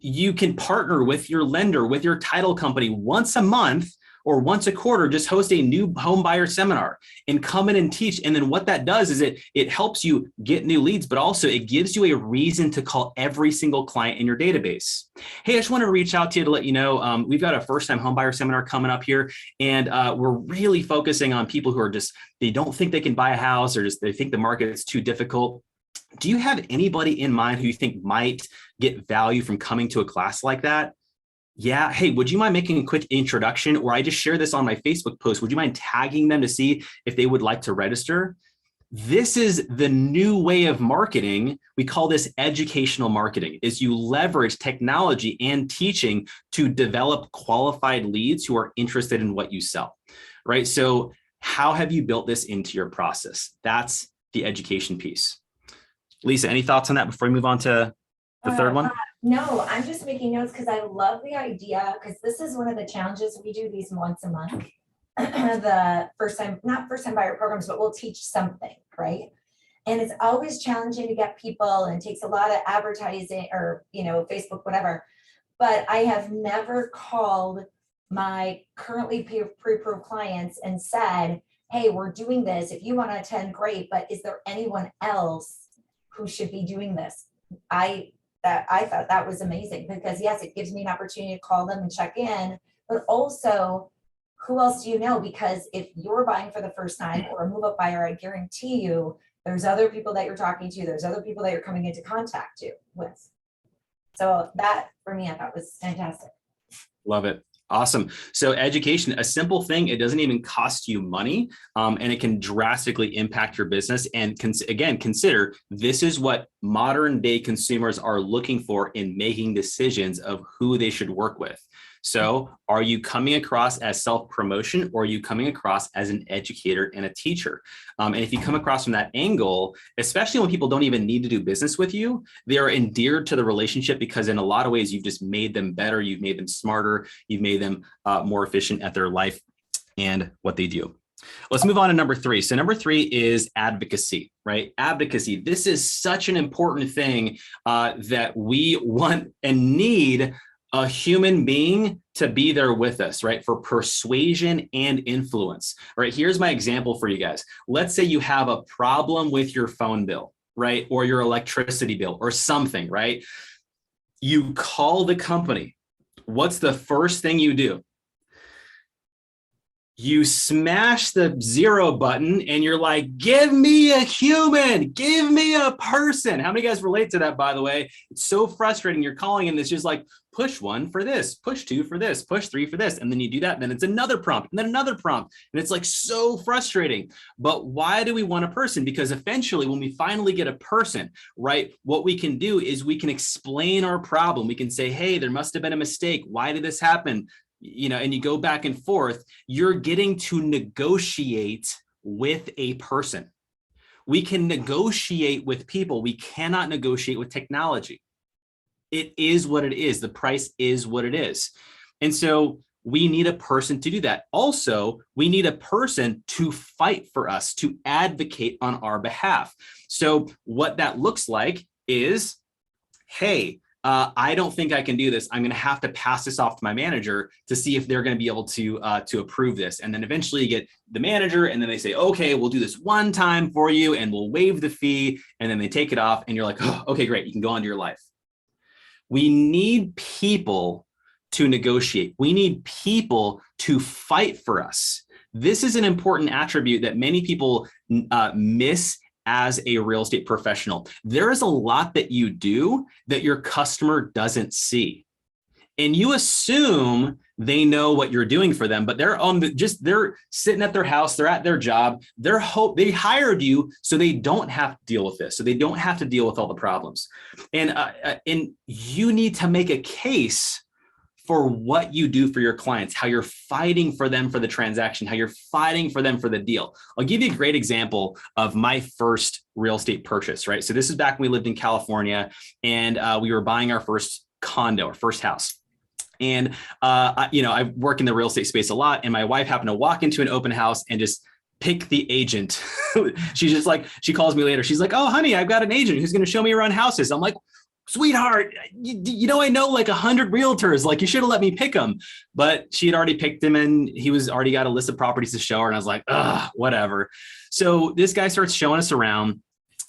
you can partner with your lender, with your title company once a month or once a quarter, just host a new home buyer seminar and come in and teach. And then what that does is it helps you get new leads, but also it gives you a reason to call every single client in your database. Hey, I just want to reach out to you to let you know, we've got a first-time home buyer seminar coming up here. And we're really focusing on people who are they don't think they can buy a house, or they think the market is too difficult. Do you have anybody in mind who you think might get value from coming to a class like that? Yeah. Hey, would you mind making a quick introduction? Or I just share this on my Facebook post. Would you mind tagging them to see if they would like to register? This is the new way of marketing. We call this educational marketing, is you leverage technology and teaching to develop qualified leads who are interested in what you sell, right? So how have you built this into your process? That's the education piece. Lisa, any thoughts on that before we move on to the third one? No, I'm just making notes because I love the idea, because this is one of the challenges. We do these once a month, not first time buyer programs, but we'll teach something, right? And it's always challenging to get people, and it takes a lot of advertising or, Facebook, whatever. But I have never called my currently pre-approved clients and said, hey, we're doing this. If you want to attend, great. But is there anyone else who should be doing this? I thought that was amazing, because yes, it gives me an opportunity to call them and check in, but also who else do you know? Because if you're buying for the first time or a move up buyer, I guarantee you there's other people that you're talking to, there's other people that you're coming into contact with. So that for me, I thought was fantastic. Love it. Awesome. So education, a simple thing, it doesn't even cost you money, and it can drastically impact your business. And again, consider this is what modern day consumers are looking for in making decisions of who they should work with. So are you coming across as self-promotion, or are you coming across as an educator and a teacher? And if you come across from that angle, especially when people don't even need to do business with you, they are endeared to the relationship, because in a lot of ways, you've just made them better. You've made them smarter. You've made them more efficient at their life and what they do. Let's move on to number 3. So number 3 is advocacy, right? Advocacy. This is such an important thing that we want and need a human being to be there with us, right? For persuasion and influence. All right, here's my example for you guys. Let's say you have a problem with your phone bill, right? Or your electricity bill or something, right? You call the company. What's the first thing you do? You smash the 0 button and you're like, give me a human, give me a person. How many guys relate to that, by the way? It's so frustrating. You're calling and it's just like, push 1 for this, push 2 for this, push 3 for this. And then you do that. And then it's another prompt and then another prompt. And it's like so frustrating. But why do we want a person? Because eventually when we finally get a person, right, what we can do is we can explain our problem. We can say, hey, there must have been a mistake. Why did this happen? and you go back and forth, you're getting to negotiate with a person. We can negotiate with people. We cannot negotiate with technology. It is what it is. The price is what it is. And so we need a person to do that. Also, we need a person to fight for us, to advocate on our behalf. So what that looks like is, hey, I don't think I can do this. I'm going to have to pass this off to my manager to see if they're going to be able to approve this. And then eventually you get the manager, and then they say, okay, we'll do this one time for you and we'll waive the fee. And then they take it off and you're like, oh, okay, great. You can go on to your life. We need people to negotiate. We need people to fight for us. This is an important attribute that many people miss as a real estate professional. There is a lot that you do that your customer doesn't see. And you assume they know what you're doing for them, but they're they're sitting at their house, they're at their job, they hired you so they don't have to deal with this. So they don't have to deal with all the problems. And you need to make a case for what you do for your clients, how you're fighting for them for the transaction, how you're fighting for them for the deal. I'll give you a great example of my first real estate purchase, right? So this is back when we lived in California, and we were buying our first condo, our first house. And I work in the real estate space a lot, and my wife happened to walk into an open house and just pick the agent. She's just like, she calls me later. She's like, oh, honey, I've got an agent who's going to show me around houses. I'm like, sweetheart, I know like 100 realtors, like you should have let me pick them. But she had already picked him, and he was already got a list of properties to show her. And I was like, whatever. So this guy starts showing us around,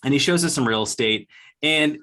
and he shows us some real estate, and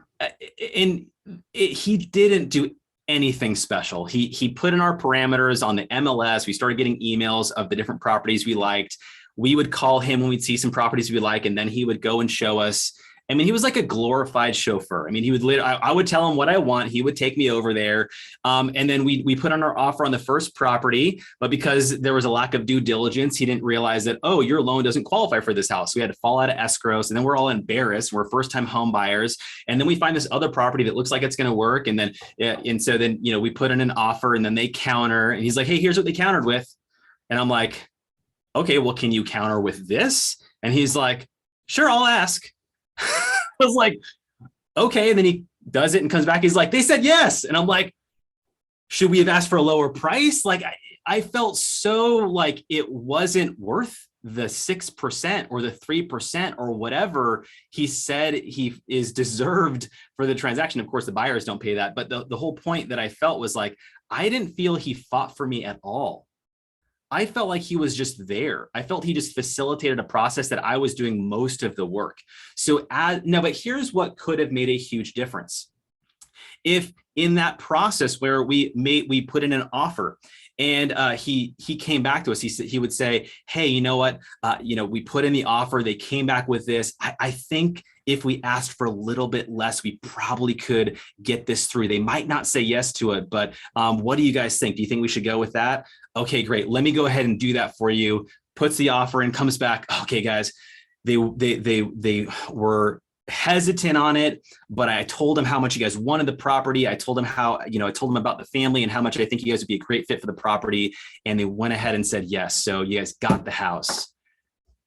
he didn't do anything special. He put in our parameters on the MLS. We started getting emails of the different properties we liked. We would call him when we'd see some properties we like, and then he would go and show us. I mean, he was like a glorified chauffeur. I mean, he would I would tell him what I want. He would take me over there. And then we put on our offer on the first property, but because there was a lack of due diligence, he didn't realize that, oh, your loan doesn't qualify for this house. We had to fall out of escrows, and then we're all embarrassed. We're first-time home buyers. And then we find this other property that looks like it's going to work. And then, we put in an offer, and then they counter, and he's like, hey, here's what they countered with. And I'm like, okay, well, can you counter with this? And he's like, sure, I'll ask. I was like, okay. And then he does it and comes back. He's like, they said yes. And I'm like, should we have asked for a lower price? Like, I felt so like it wasn't worth the 6% or the 3% or whatever he said he is deserved for the transaction. Of course, the buyers don't pay that. But the whole point that I felt was like, I didn't feel he fought for me at all. I felt like he was just there. I felt he just facilitated a process that I was doing most of the work. So but here's what could have made a huge difference. If in that process where we put in an offer, and he came back to us, he would say, hey, you know what? We put in the offer. They came back with this. I think if we asked for a little bit less, we probably could get this through. They might not say yes to it, but what do you guys think? Do you think we should go with that? Okay, great. Let me go ahead and do that for you. Puts the offer in, comes back. Okay, guys, they were hesitant on it, but I told them how much you guys wanted the property. I told them I told them about the family and how much I think you guys would be a great fit for the property. And they went ahead and said yes. So you guys got the house.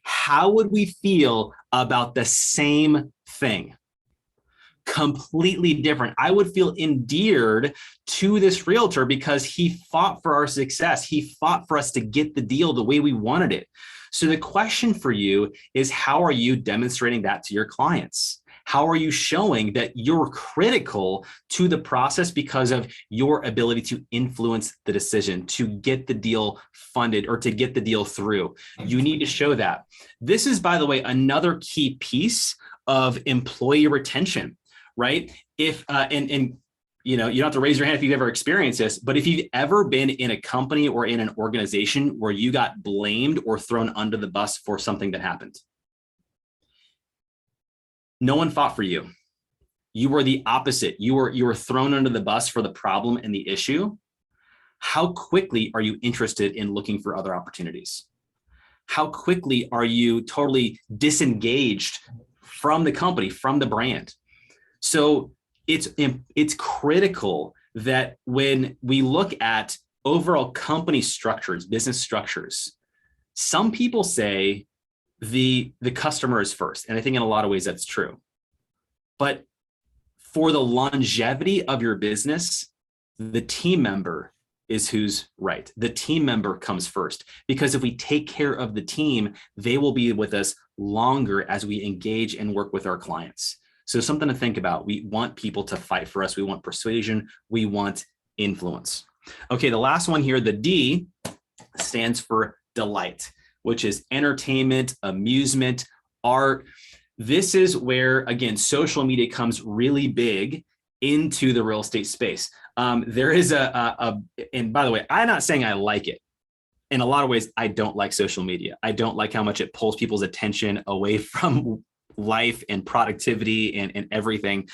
How would we feel about the same thing? Completely different. I would feel endeared to this realtor because he fought for our success. He fought for us to get the deal the way we wanted it. So the question for you is, how are you demonstrating that to your clients? How are you showing that you're critical to the process because of your ability to influence the decision, to get the deal funded or to get the deal through? You need to show that. This is, by the way, another key piece of employee retention, right? If you don't have to raise your hand if you've ever experienced this, but if you've ever been in a company or in an organization where you got blamed or thrown under the bus for something that happened, no one fought for you. You were the opposite. You were thrown under the bus for the problem and the issue. How quickly are you interested in looking for other opportunities? How quickly are you totally disengaged from the company, from the brand? So it's critical that when we look at overall company structures, business structures, some people say the customer is first. And I think in a lot of ways that's true. But for the longevity of your business, the team member is who's right. The team member comes first, because if we take care of the team, they will be with us longer as we engage and work with our clients. So something to think about. We want people to fight for us. We want persuasion. We want influence. Okay, the last one here, the D, stands for delight, which is entertainment, amusement, art. This is where, again, social media comes really big into the real estate space. There is and by the way, I'm not saying I like it. In a lot of ways, I don't like social media. I don't like how much it pulls people's attention away from life and productivity and everything.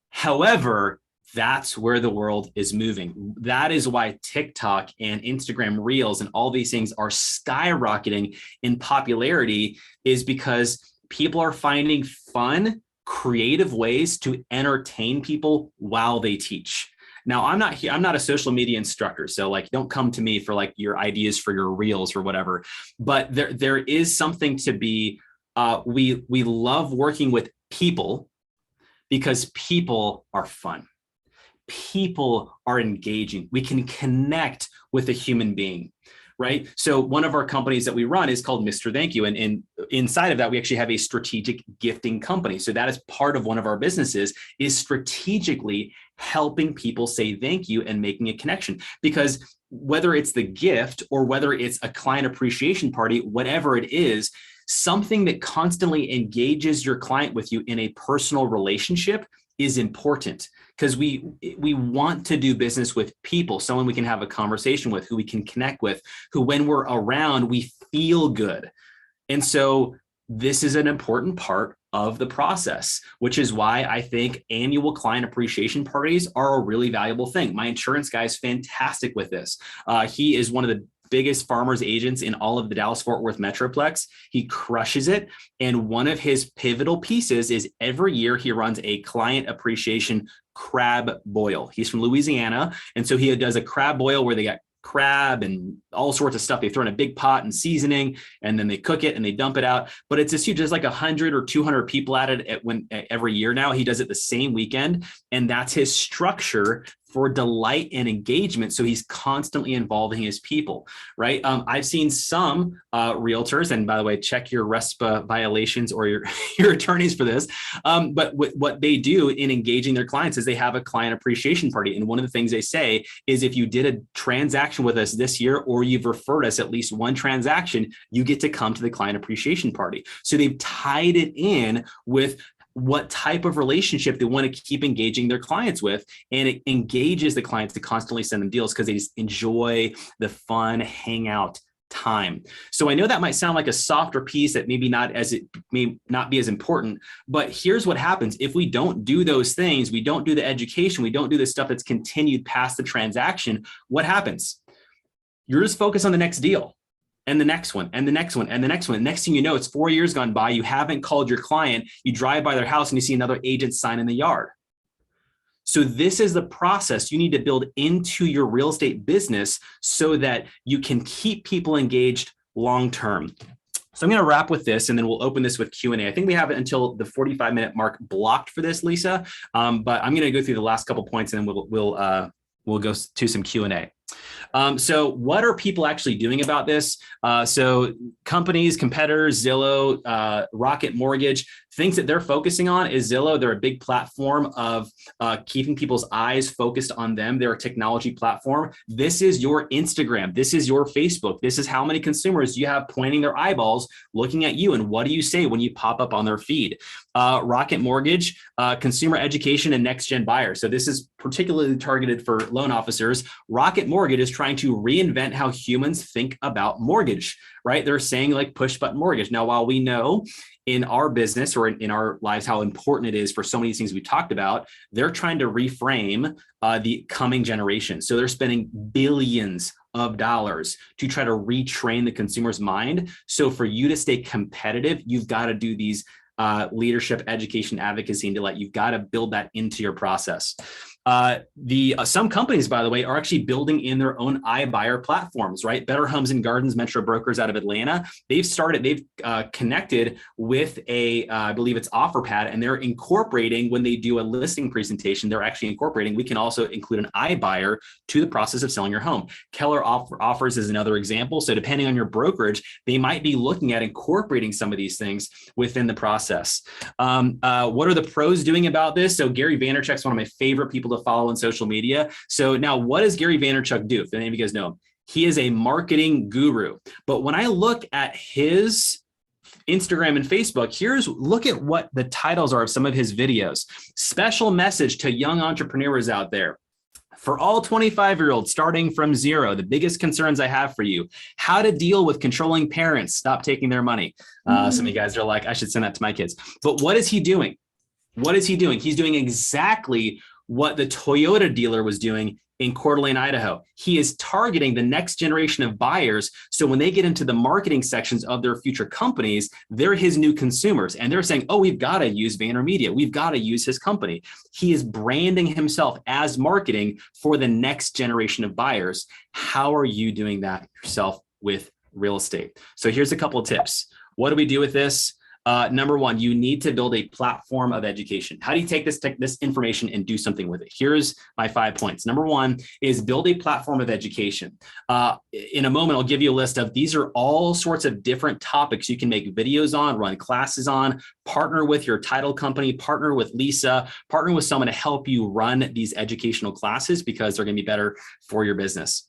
However, that's where the world is moving. That is why TikTok and Instagram Reels and all these things are skyrocketing in popularity, is because people are finding fun, creative ways to entertain people while they teach. Now, I'm not a social media instructor, so like, don't come to me for like your ideas for your reels or whatever. But there is something to be. We love working with people because people are fun. People are engaging. We can connect with a human being, right? So one of our companies that we run is called Mr. Thank You. And inside of that, we actually have a strategic gifting company. So that is part of one of our businesses, is strategically helping people say thank you and making a connection. Because whether it's the gift or whether it's a client appreciation party, whatever it is, something that constantly engages your client with you in a personal relationship is important, because we want to do business with people, someone we can have a conversation with, who we can connect with, who when we're around, we feel good. And so this is an important part of the process, which is why I think annual client appreciation parties are a really valuable thing. My insurance guy is fantastic with this. He is one of the biggest farmers agents in all of the Dallas-Fort Worth Metroplex. He crushes it. And one of his pivotal pieces is every year he runs a client appreciation crab boil. He's from Louisiana. And so he does a crab boil where they got crab and all sorts of stuff. They throw in a big pot and seasoning, and then they cook it and they dump it out. But it's just huge. There's like 100 or 200 people at it every year now. He does it the same weekend. And that's his structure for delight and engagement. So he's constantly involving his people, right? I've seen some realtors, and by the way, check your RESPA violations or your attorneys for this. But what they do in engaging their clients is they have a client appreciation party. And one of the things they say is, if you did a transaction with us this year, or you've referred us at least one transaction, you get to come to the client appreciation party. So they've tied it in with what type of relationship they want to keep engaging their clients with. And it engages the clients to constantly send them deals because they just enjoy the fun hangout time. So I know that might sound like a softer piece that it may not be as important, but here's what happens. If we don't do those things, we don't do the education, we don't do the stuff that's continued past the transaction, what happens? You're just focused on the next deal. And the next one, and the next one, and the next one. Next thing you know, it's 4 years gone by. You haven't called your client. You drive by their house and you see another agent sign in the yard. So this is the process you need to build into your real estate business so that you can keep people engaged long-term. So I'm going to wrap with this, and then we'll open this with Q&A. I think we have it until the 45-minute mark blocked for this, Lisa. But I'm going to go through the last couple points, and then we'll go to some Q&A. So what are people actually doing about this? So companies, competitors, Zillow, Rocket Mortgage, things that they're focusing on is Zillow. They're a big platform of keeping people's eyes focused on them. They're a technology platform. This is your Instagram. This is your Facebook. This is how many consumers you have pointing their eyeballs, looking at you. And what do you say when you pop up on their feed? Rocket Mortgage, consumer education, and next gen buyer. So this is particularly targeted for loan officers. Rocket Mortgage is trying to reinvent how humans think about mortgage, right? They're saying like push button mortgage. Now, while we know in our business or in our lives how important it is for so many things we talked about, they're trying to reframe the coming generation. So they're spending billions of dollars to try to retrain the consumer's mind. So for you to stay competitive, you've got to do these leadership, education, advocacy, and delight. You've got to build that into your process. Some companies, by the way, are actually building in their own iBuyer platforms, right? Better Homes and Gardens, Metro Brokers out of Atlanta. They've connected with I believe it's OfferPad, and they're incorporating, when they do a listing presentation, they're actually incorporating, we can also include an iBuyer to the process of selling your home. Keller Offers is another example. So depending on your brokerage, they might be looking at incorporating some of these things within the process. What are the pros doing about this? So Gary Vaynerchuk is one of my favorite people to follow on social media. So now, what does Gary Vaynerchuk do? If any of you guys know him, he is a marketing guru. But when I look at his Instagram and Facebook, look at what the titles are of some of his videos. Special message to young entrepreneurs out there. For all 25-year-olds starting from zero, the biggest concerns I have for you: how to deal with controlling parents, stop taking their money. Some of you guys are like, I should send that to my kids. But what is he doing? What is he doing? He's doing exactly what the Toyota dealer was doing in Coeur d'Alene, Idaho. He is targeting the next generation of buyers. So when they get into the marketing sections of their future companies, they're his new consumers. And they're saying, oh, we've got to use VaynerMedia. We've got to use his company. He is branding himself as marketing for the next generation of buyers. How are you doing that yourself with real estate? So here's a couple of tips. What do we do with this? Number one, you need to build a platform of education. How do you take this information and do something with it? Here's my 5 points. Number one is build a platform of education. In a moment, I'll give you a list of, these are all sorts of different topics you can make videos on, run classes on, partner with your title company, partner with Lisa, partner with someone to help you run these educational classes, because they're going to be better for your business.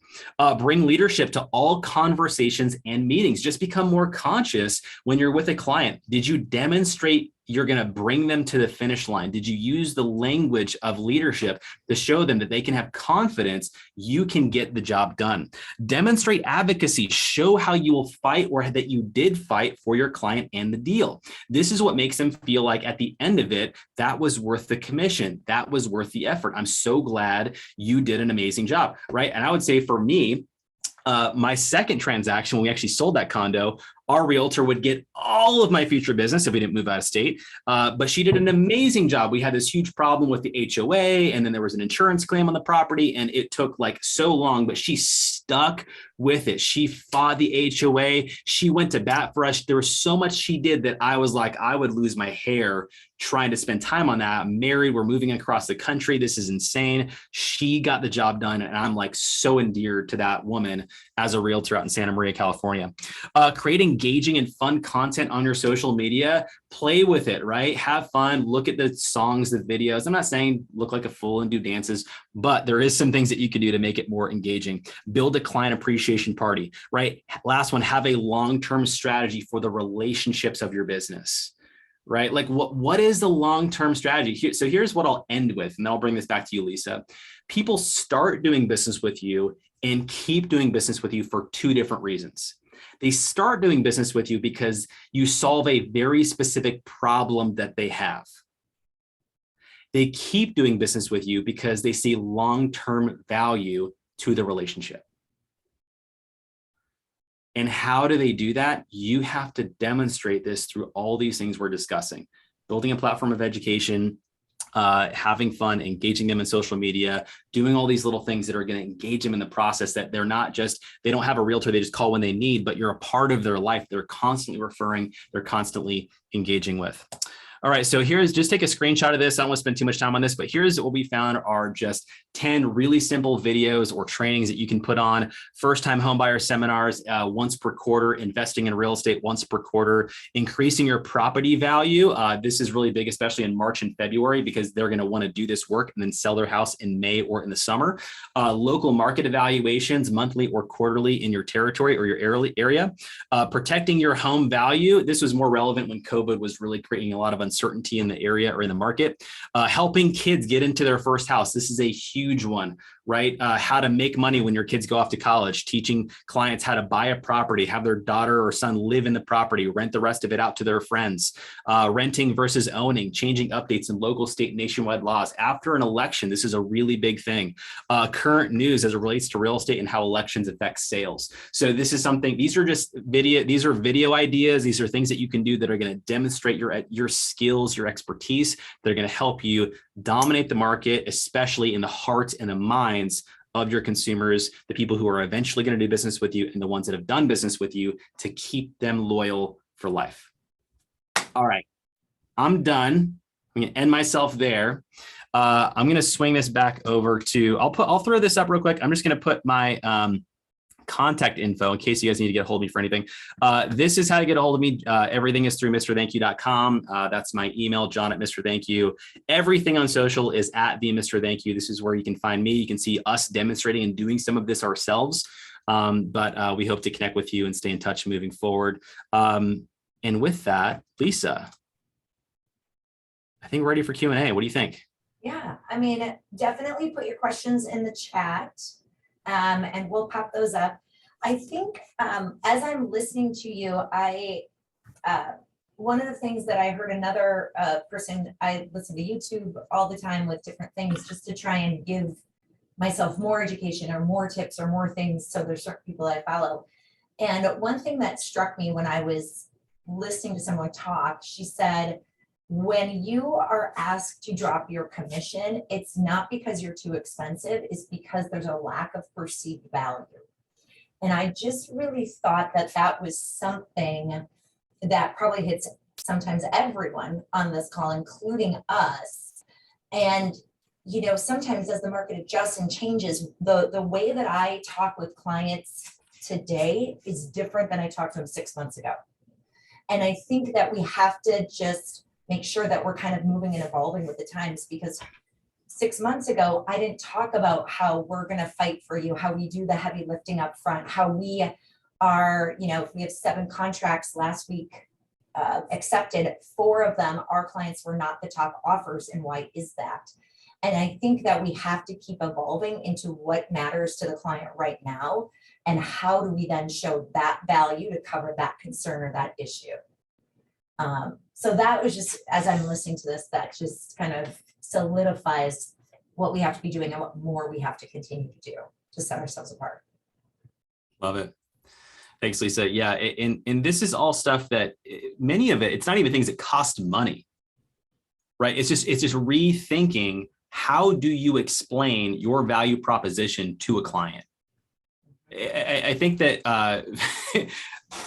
Bring leadership to all conversations and meetings. Just become more conscious when you're with a client. Did you demonstrate you're going to bring them to the finish line? Did you use the language of leadership to show them that they can have confidence you can get the job done? Demonstrate advocacy. Show how you will fight, or that you did fight for your client and the deal. This is what makes them feel like at the end of it, that was worth the commission. That was worth the effort. I'm so glad you did an amazing job, right? And I would say for me, my second transaction, when we actually sold that condo, our realtor would get all of my future business if we didn't move out of state. But she did an amazing job. We had this huge problem with the HOA, and then there was an insurance claim on the property, and it took like so long, but she stuck with it. She fought the HOA. She went to bat for us. There was so much she did that I was like, I would lose my hair trying to spend time on that. I'm married. We're moving across the country. This is insane. She got the job done. And I'm like so endeared to that woman as a realtor out in Santa Maria, California. Create engaging and fun content on your social media. Play with it, right? Have fun. Look at the songs, the videos. I'm not saying look like a fool and do dances, but there is some things that you can do to make it more engaging. Build a client appreciation party, right? Last one, have a long-term strategy for the relationships of your business. Right? Like what is the long-term strategy? So here's what I'll end with, and then I'll bring this back to you, Lisa. People start doing business with you and keep doing business with you for two different reasons. They start doing business with you because you solve a very specific problem that they have. They keep doing business with you because they see long-term value to the relationship. And how do they do that? You have to demonstrate this through all these things we're discussing. Building a platform of education, having fun, engaging them in social media, doing all these little things that are going to engage them in the process, that they're not just, they don't have a realtor they just call when they need, but you're a part of their life. They're constantly referring, they're constantly engaging with. All right, so here's, just take a screenshot of this. I don't want to spend too much time on this, but here's what we found are just 10 really simple videos or trainings that you can put on. First-time homebuyer seminars once per quarter, investing in real estate once per quarter, increasing your property value. This is really big, especially in March and February, because they're going to want to do this work and then sell their house in May or in the summer. Local market evaluations, monthly or quarterly in your territory or your area. Protecting your home value. This was more relevant when COVID was really creating a lot of uncertainty in the area or in the market. Helping kids get into their first house. This is a huge one. right? How to make money when your kids go off to college, teaching clients how to buy a property, have their daughter or son live in the property, rent the rest of it out to their friends, renting versus owning, changing updates in local, state, nationwide laws. After an election, this is a really big thing. Current news as it relates to real estate and how elections affect sales. So this is something, these are video ideas. These are things that you can do that are going to demonstrate your skills, your expertise. They're going to help you dominate the market, especially in the hearts and the minds of your consumers, the people who are eventually going to do business with you and the ones that have done business with you, to keep them loyal for life. All right, I'm done. I'm going to end myself there. I'm going to swing this back over to, I'll throw this up real quick. I'm just going to put my contact info in case you guys need to get a hold of me for anything. This is how to get a hold of me. Everything is through MrThankYou.com. That's my email, John@MrThankYou. Everything on social is at the Mr. Thank You. This is where you can find me. You can see us demonstrating and doing some of this ourselves. But we hope to connect with you and stay in touch moving forward. And with that, Lisa, I think we're ready for Q&A. What do you think? Yeah, I mean, definitely put your questions in the chat. And we'll pop those up. I think as I'm listening to you, one of the things that I heard another person, I listen to YouTube all the time with different things just to try and give myself more education or more tips or more things. So there's certain people I follow. And one thing that struck me when I was listening to someone talk, she said, when you are asked to drop your commission, it's not because you're too expensive, it's because there's a lack of perceived value. And I just really thought that that was something that probably hits sometimes everyone on this call, including us. And, you know, sometimes as the market adjusts and changes, the way that I talk with clients today is different than I talked to them 6 months ago. And I think that we have to just make sure that we're kind of moving and evolving with the times, because 6 months ago, I didn't talk about how we're going to fight for you, how we do the heavy lifting up front, how we are, you know, if we have 7 contracts last week accepted, 4 of them, our clients were not the top offers. And why is that? And I think that we have to keep evolving into what matters to the client right now. And how do we then show that value to cover that concern or that issue? So that was just, as I'm listening to this, that just kind of solidifies what we have to be doing and what more we have to continue to do to set ourselves apart. Love it. Thanks, Lisa. Yeah, and this is all stuff that many of it, it's not even things that cost money, right? It's just rethinking, how do you explain your value proposition to a client? I think that,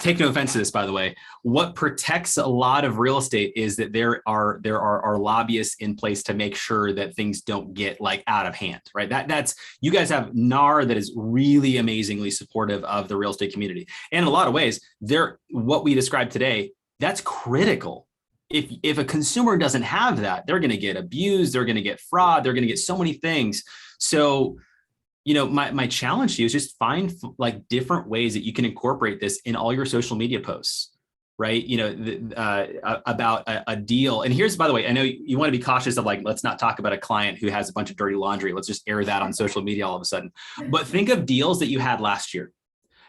take no offense to this, by the way, what protects a lot of real estate is that there are lobbyists in place to make sure that things don't get like out of hand, right? That's, you guys have NAR that is really amazingly supportive of the real estate community. And in a lot of ways, what we described today, that's critical. If a consumer doesn't have that, they're going to get abused, they're going to get fraud, they're going to get so many things. So, you know, my challenge to you is just find like different ways that you can incorporate this in all your social media posts, right? You know, about a deal. And here's, by the way, I know you want to be cautious of like, let's not talk about a client who has a bunch of dirty laundry. Let's just air that on social media all of a sudden. But think of deals that you had last year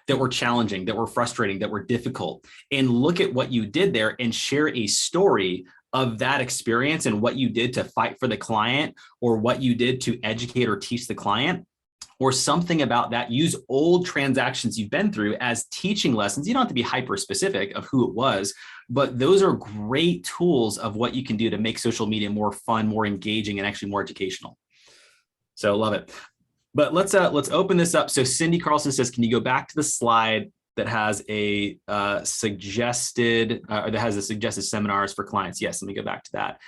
that were challenging, that were frustrating, that were difficult, and look at what you did there and share a story of that experience and what you did to fight for the client, or what you did to educate or teach the client, or something about that. Use old transactions you've been through as teaching lessons. You don't have to be hyper specific of who it was, but those are great tools of what you can do to make social media more fun, more engaging, and actually more educational. So love it. But let's open this up. So Cindy Carlson says, can you go back to the slide that has a suggested seminars for clients? Yes, let me go back to that.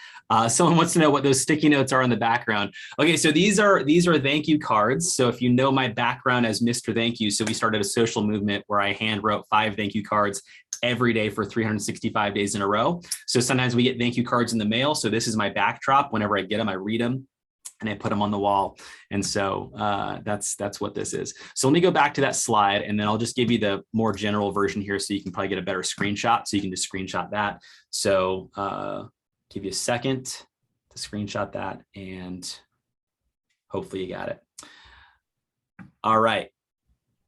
Someone wants to know what those sticky notes are in the background. Okay, so these are thank you cards. So if you know my background as Mr. Thank You, so we started a social movement where I hand wrote 5 thank you cards every day for 365 days in a row. So sometimes we get thank you cards in the mail. So this is my backdrop. Whenever I get them, I read them and I put them on the wall. And so that's what this is. So let me go back to that slide, and then I'll just give you the more general version here so you can probably get a better screenshot. So you can just screenshot that. So give you a second to screenshot that, and hopefully you got it. All right.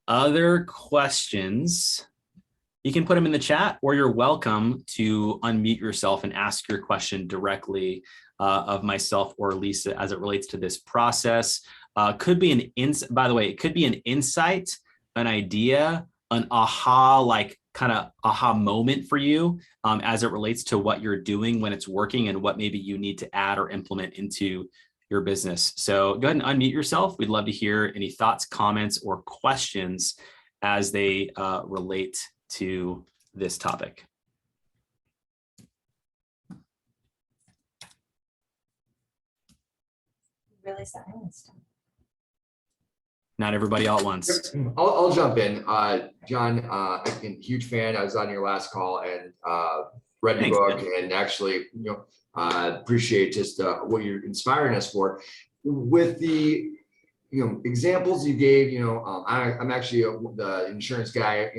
Other questions? You can put them in the chat, or you're welcome to unmute yourself and ask your question directly of myself or Lisa as it relates to this process. Could be by the way, it could be an insight, an idea, an aha, like kind of aha moment for you as it relates to what you're doing when it's working and what maybe you need to add or implement into your business. So go ahead and unmute yourself. We'd love to hear any thoughts, comments, or questions as they relate to this topic. Really silenced. Not everybody all at once. I'll jump in. John, I've been a huge fan. I was on your last call and read your Thanks, book, man. and actually, appreciate just what you're inspiring us for. With the examples you gave, I'm actually the insurance guy,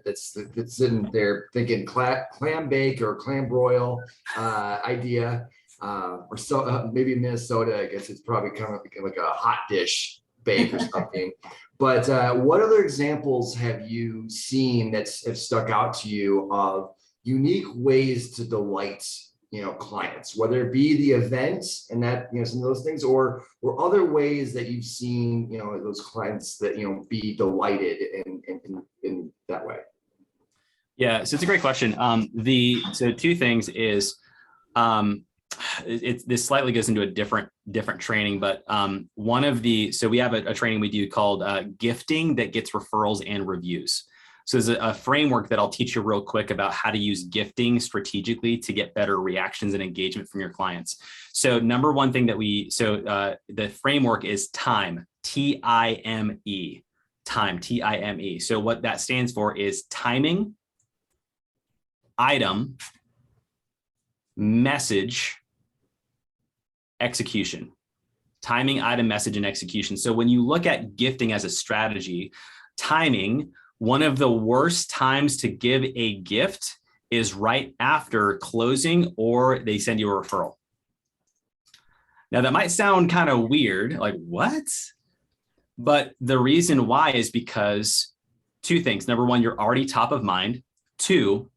that's sitting there thinking clam bake or clam broil idea, or so maybe Minnesota. I guess it's probably kind of like a hot dish bake or something. But what other examples have you seen that have stuck out to you of unique ways to delight clients, whether it be the events and that some of those things, or other ways that you've seen those clients that be delighted in that way? Yeah, so it's a great question. So two things is this slightly goes into a different training, but so we have a training we do called gifting that gets referrals and reviews. So there's a framework that I'll teach you real quick about how to use gifting strategically to get better reactions and engagement from your clients. So number one thing that the framework is time, T-I-M-E, time, T-I-M-E. So what that stands for is timing, item, message, execution. Timing, item, message, and execution. So when you look at gifting as a strategy, timing, one of the worst times to give a gift is right after closing, or they send you a referral. Now that might sound kind of weird, like what? But the reason why is because two things. Number one, you're already top of mind. Two,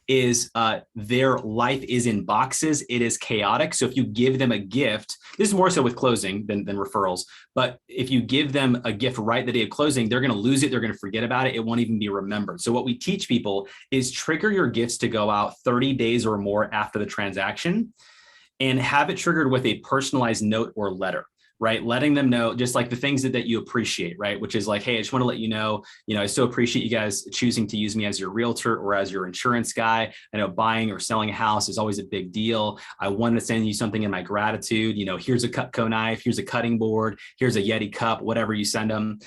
is their life is in boxes. It is chaotic. So if you give them a gift, this is more so with closing than referrals, but if you give them a gift right the day of closing, they're going to lose it. They're going to forget about it. It won't even be remembered. So what we teach people is trigger your gifts to go out 30 days or more after the transaction, and have it triggered with a personalized note or letter. Right? Letting them know just like the things that you appreciate, right? Which is like, hey, I just want to let you know, I so appreciate you guys choosing to use me as your realtor or as your insurance guy. I know buying or selling a house is always a big deal. I wanted to send you something in my gratitude. Here's a Cutco knife, here's a cutting board, here's a Yeti cup, whatever you send them.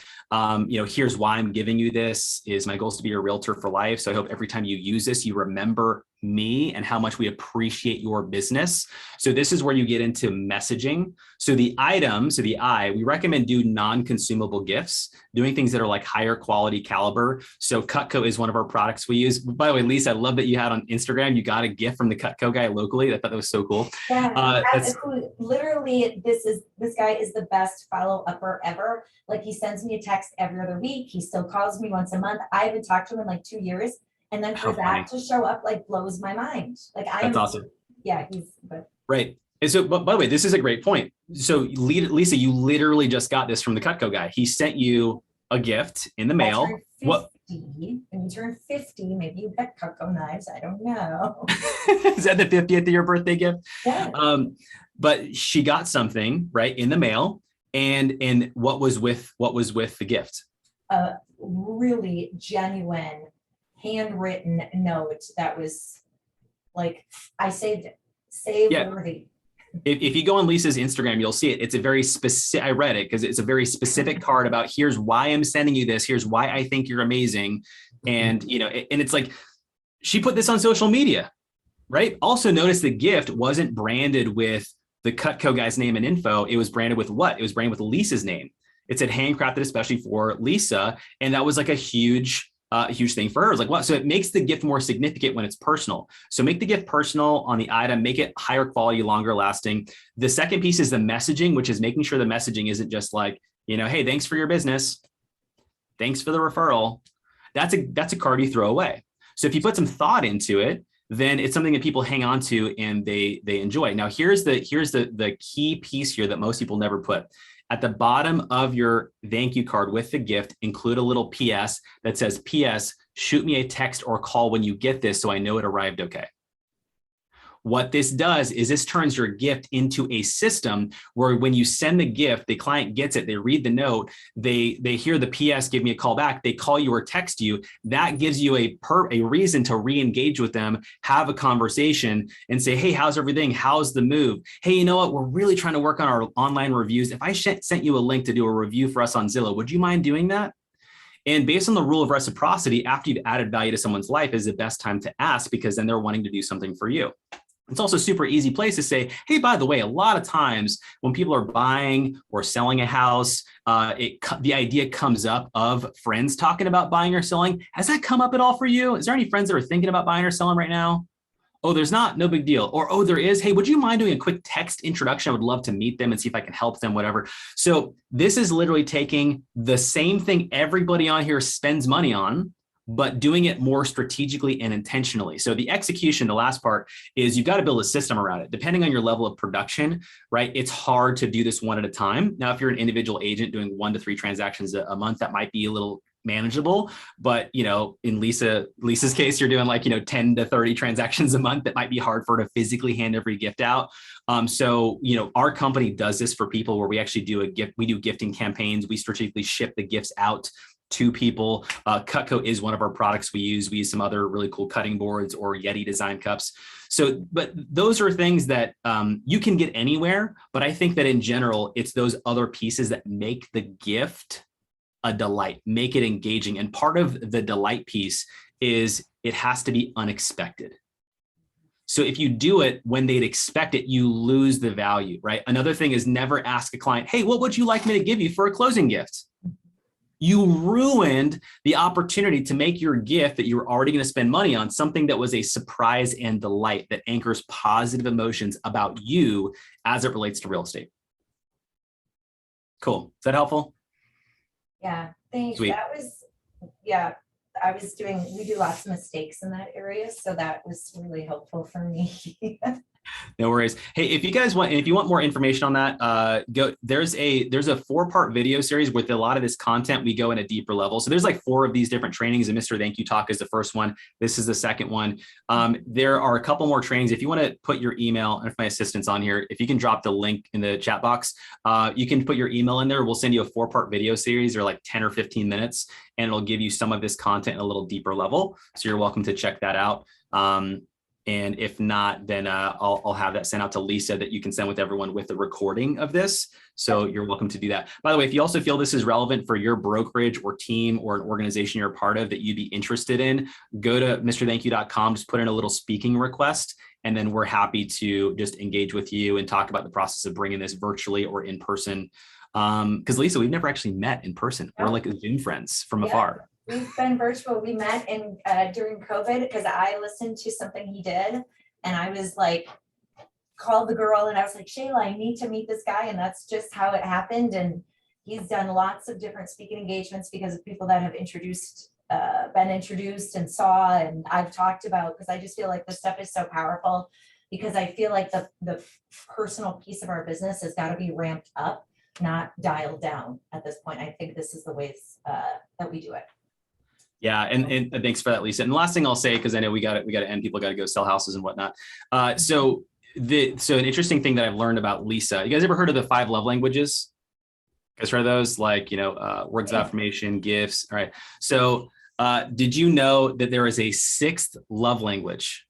Here's why I'm giving you this. Is my goal is to be your realtor for life. So I hope every time you use this, you remember me and how much we appreciate your business. So this is where you get into messaging. So the item, we recommend do non-consumable gifts, doing things that are like higher quality caliber. So Cutco is one of our products we use. By the way, Lisa, I love that you had on Instagram, you got a gift from the Cutco guy locally. I thought that was so cool. Yeah, literally, this guy is the best follow-upper ever. Like, he sends me a text every other week. He still calls me once a month. I haven't talked to him in like 2 years. And then for that to show up, like, blows my mind. Like, that's awesome. Yeah, he's good. Right. And so, but by the way, this is a great point. So Lisa, you literally just got this from the Cutco guy. He sent you a gift in the mail. What? When you turn 50, maybe you get Cutco knives. I don't know. Is that the 50th of your birthday gift? Yeah. But she got something right in the mail, and what was with the gift? A really genuine handwritten note that was like, I saved it. Worthy. If you go on Lisa's Instagram, you'll see it. It's a very specific, I read it because it's a very specific card about here's why I'm sending you this. Here's why I think you're amazing. And, and it's like, she put this on social media, right? Also notice the gift wasn't branded with the Cutco guy's name and info. It was branded with what? It was branded with Lisa's name. It said handcrafted, especially for Lisa. And that was like a huge thing for her. It was like, what? So it makes the gift more significant when it's personal. So make the gift personal on the item, make it higher quality, longer lasting. The second piece is the messaging, which is making sure the messaging isn't just like, Hey, thanks for your business. Thanks for the referral. That's a card you throw away. So if you put some thought into it, then it's something that people hang on to and they enjoy. Now, here's the key piece here that most people never put. At the bottom of your thank you card with the gift, include a little PS that says, PS, shoot me a text or call when you get this so I know it arrived okay. What this does is this turns your gift into a system where when you send the gift, the client gets it, they read the note, they hear the PS, give me a call back, they call you or text you. That gives you a reason to re-engage with them, have a conversation and say, hey, how's everything? How's the move? Hey, you know what? We're really trying to work on our online reviews. If I sent you a link to do a review for us on Zillow, would you mind doing that? And based on the rule of reciprocity, after you've added value to someone's life is the best time to ask, because then they're wanting to do something for you. It's also a super easy place to say, hey, by the way, a lot of times when people are buying or selling a house, the idea comes up of friends talking about buying or selling. Has that come up at all for you? Is there any friends that are thinking about buying or selling right now? Oh, there's not, no big deal. Or, oh, there is. Hey, would you mind doing a quick text introduction? I would love to meet them and see if I can help them, whatever. So this is literally taking the same thing everybody on here spends money on, but doing it more strategically and intentionally. So the execution, the last part, is you've got to build a system around it. Depending on your level of production, right? It's hard to do this one at a time. Now, if you're an individual agent doing 1 to 3 transactions a month, that might be a little manageable. But, in Lisa's case, you're doing 10 to 30 transactions a month. That might be hard for her to physically hand every gift out. So, our company does this for people where we actually do we do gifting campaigns. We strategically ship the gifts out to people. Cutco is one of our products we use. We use some other really cool cutting boards or Yeti design cups. So, but those are things that you can get anywhere. But I think that in general, it's those other pieces that make the gift a delight, make it engaging. And part of the delight piece is it has to be unexpected. So if you do it when they'd expect it, you lose the value, right? Another thing is never ask a client, hey, what would you like me to give you for a closing gift? You ruined the opportunity to make your gift that you were already going to spend money on something that was a surprise and delight that anchors positive emotions about you as it relates to real estate. Cool. Is that helpful? Yeah, thanks. Sweet. We do lots of mistakes in that area. So that was really helpful for me. No worries. Hey, if you want more information on that, there's a 4-part video series with a lot of this content. We go in a deeper level. So there's 4 of these different trainings, and Mr. Thank You Talk is the first one. This is the second one. There are a couple more trainings. If you want to put your email, and if my assistant's on here, if you can drop the link in the chat box, you can put your email in there. We'll send you a 4-part video series. They're 10 or 15 minutes, and it'll give you some of this content at a little deeper level. So you're welcome to check that out. And if not, then I'll have that sent out to Lisa that you can send with everyone with the recording of this. So you're welcome to do that. By the way, if you also feel this is relevant for your brokerage or team or an organization you're a part of that you'd be interested in, go to mrthankyou.com, just put in a little speaking request, and then we're happy to just engage with you and talk about the process of bringing this virtually or in person. Because Lisa, we've never actually met in person. We're like Zoom friends from afar. We've been virtual. We met during COVID because I listened to something he did, and I was called the girl, and I was like, Shayla, I need to meet this guy, and that's just how it happened. And he's done lots of different speaking engagements because of people that have been introduced and saw, and I've talked about, because I just feel like this stuff is so powerful, because I feel like the personal piece of our business has got to be ramped up, not dialed down at this point. I think this is the ways that we do it. Yeah, and thanks for that, Lisa. And the last thing I'll say, because I know we got to end, people got to go sell houses and whatnot. So an interesting thing that I've learned about Lisa. You guys ever heard of the 5 love languages? You guys heard of those? Words of affirmation, gifts. All right. So did you know that there is a 6th love language?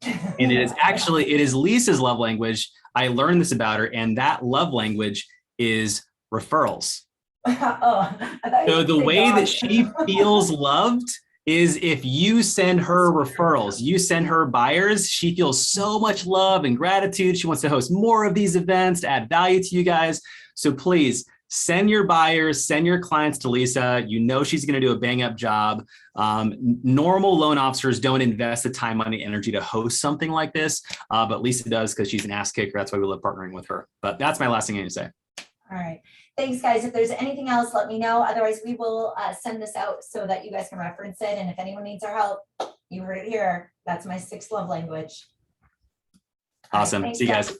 And it is Lisa's love language. I learned this about her, and that love language is referrals. So the way that she feels loved is if you send her referrals, you send her buyers, she feels so much love and gratitude. She wants to host more of these events to add value to you guys. So please send your buyers, send your clients to Lisa. You know she's going to do a bang up job. Normal loan officers don't invest the time, money, energy to host something like this, but Lisa does because she's an ass kicker. That's why we love partnering with her. But that's my last thing I need to say. All right. Thanks, guys. If there's anything else, let me know. Otherwise, we will send this out so that you guys can reference it. And if anyone needs our help, you heard it here. That's my 6th love language. Awesome. Thanks, See you guys.